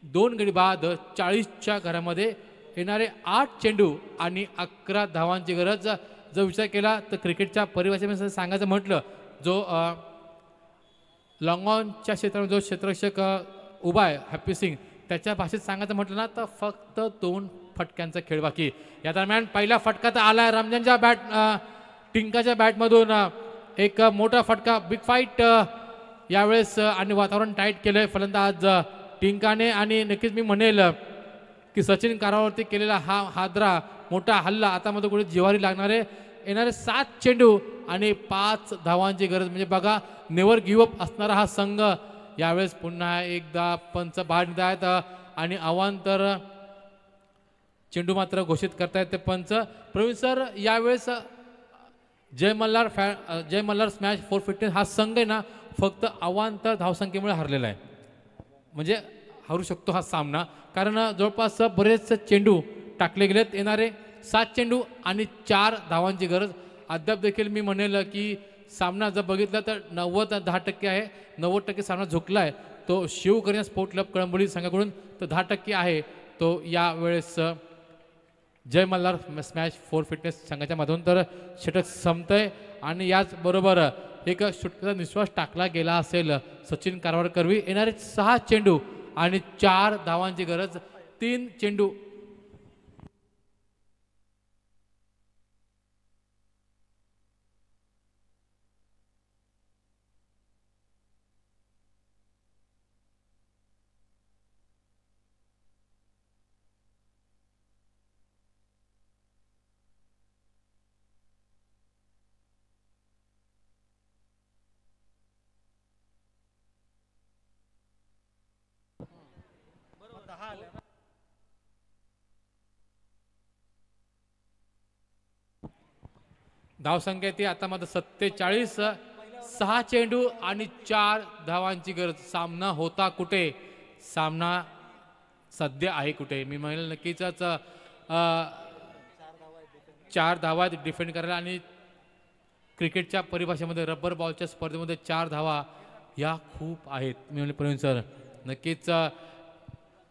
2 गडी बाद 40च्या घरामध्ये. येणारे 8 चेंडू आणि 11 धावांची गरज. जर विचार केला तर क्रिकेटच्या परिभाषेमध्ये सांगायचं म्हटलं, जो लॉंगॉनच्या क्षेत्रामध्ये जो क्षेत्ररक्षक उभा आहे हॅपी सिंग, त्याच्या भाषेत सांगायचं म्हटलं ना तर फक्त 2 फटक्यांचा खेळ बाकी. या दरम्यान पहिला फटका तर आला रमजानच्या टिंकाच्या बॅटमधून. एक मोठा फटका, बिग फाईट यावेळेस आणि वातावरण टाईट केलंय फलंदाज टिंकाने. आणि नक्कीच मी म्हणेल की सचिन कारवारवरती केलेला हा हादरा मोठा हल्ला आता मध्ये कुठे जिवारी लागणार आहे. येणारे 7 चेंडू आणि 5 धावांची गरज. म्हणजे बघा नेव्हर गिव्ह अप असणारा हा संघ यावेळेस पुन्हा एकदा पंच बाहेर निघत आहेत आणि अवांतर चेंडू मात्र घोषित करतायत ते पंच. प्रवीण सर, यावेळेस जय मल्हार स्मॅश 415 हा संघ आहे ना फक्त अवांतर धावसंख्येमुळे हरलेला आहे. म्हणजे हरू शकतो हा सामना, कारण जवळपास बरेच चेंडू टाकले गेलेत. येणारे 7 चेंडू आणि 4 धावांची गरज. अद्याप देखील मी म्हणेल की सामना जर बघितला तर 90-10% आहे. 90% सामना झुकला आहे तो शिवकन्या स्पोर्ट क्लब कळंबोली संघाकडून, तर 10% आहे तो यावेळेस जय मल्हार स्मॅश 415 संघाच्या मधून. तर षटक संपतंय आणि याचबरोबर एक षटकाचा निश्वास टाकला गेला असेल सचिन कारवार करवी. येणारे 6 चेंडू आणि 4 धावांची गरज. 3 चेंडू धावसंख्या ती आता मात्र 47. 6 चेंडू आणि 4 धावांची गरज. सामना होता कुठे, सामना सध्या आहे कुठे. मी म्हणेल नक्कीच 4 धावा डिफेंड करायला, आणि क्रिकेटच्या परिभाषेमध्ये रबर बॉलच्या स्पर्धेमध्ये 4 धावा या खूप आहेत. मी म्हणले प्रवीण सर नक्कीच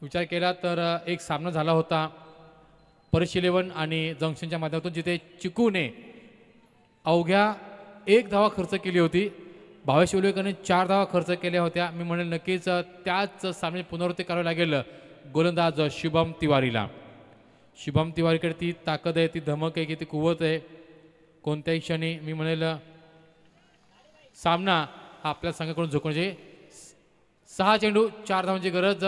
विचार केला तर एक सामना झाला होता परिश 11 आणि जंक्शनच्या माध्यमातून, जिथे चिकूने अवघ्या 1 धावा खर्च केली होती. भावेश उल्लेकरने 4 धावा खर्च केल्या होत्या. मी म्हणेल नक्कीच त्याच सामने पुनरावृत्ती करावी लागेल गोलंदाज शुभम तिवारीला. शुभम तिवारीकडे ती ताकद आहे, ती धमक आहे, की ती कुवत आहे. कोणत्याही क्षणी मी म्हणेल सामना हा आपल्या संघाकडून झुकण्याचे. 6 चेंडू 4 धावांची गरज.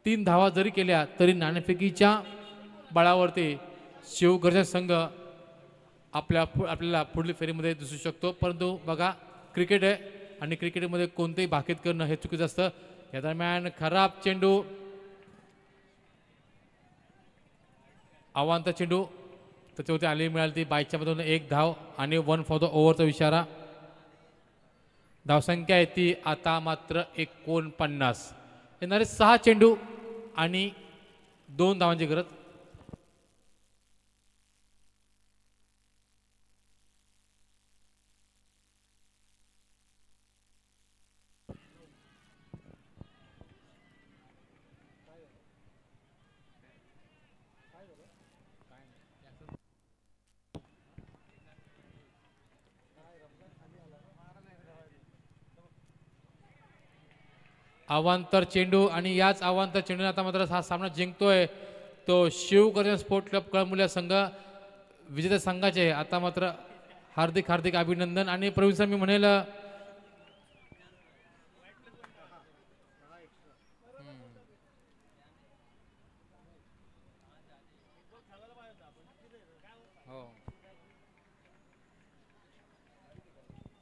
3 धावा जरी केल्या तरी नाणेफेकीच्या बळावरती शिवगर्जा संघ आपल्याला पुढील फेरीमध्ये दिसू शकतो. परंतु बघा क्रिकेट आहे आणि क्रिकेटमध्ये कोणतेही भाकीत करणं हे चुकीचं असतं. या दरम्यान खराब चेंडू, अवांतर चेंडू, त्याच्यावरती आली मिळाली ती बाईच्या मधून 1 धाव आणि 1 फॉर द ओव्हरचा इशारा. धावसंख्या आहे ती आता मात्र 49. येणारे 6 चेंडू आणि 2 धावांची गरज. अवांतर चेंडू आणि याच अवांतर चेंडूने आता मात्र हा सामना जिंकतोय तो शिवकन्या स्पोर्ट क्लब कळंबोली संघ. विजेत्या संघाचे आता मात्र हार्दिक हार्दिक अभिनंदन. आणि प्रवीण सर मी म्हणेल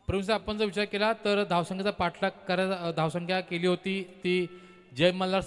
प्रवीण सर आपण जर विचार केला तर धावसंख्येचा पाठलाग करायचा, धावसंख्या केली होती ती जय मल्हार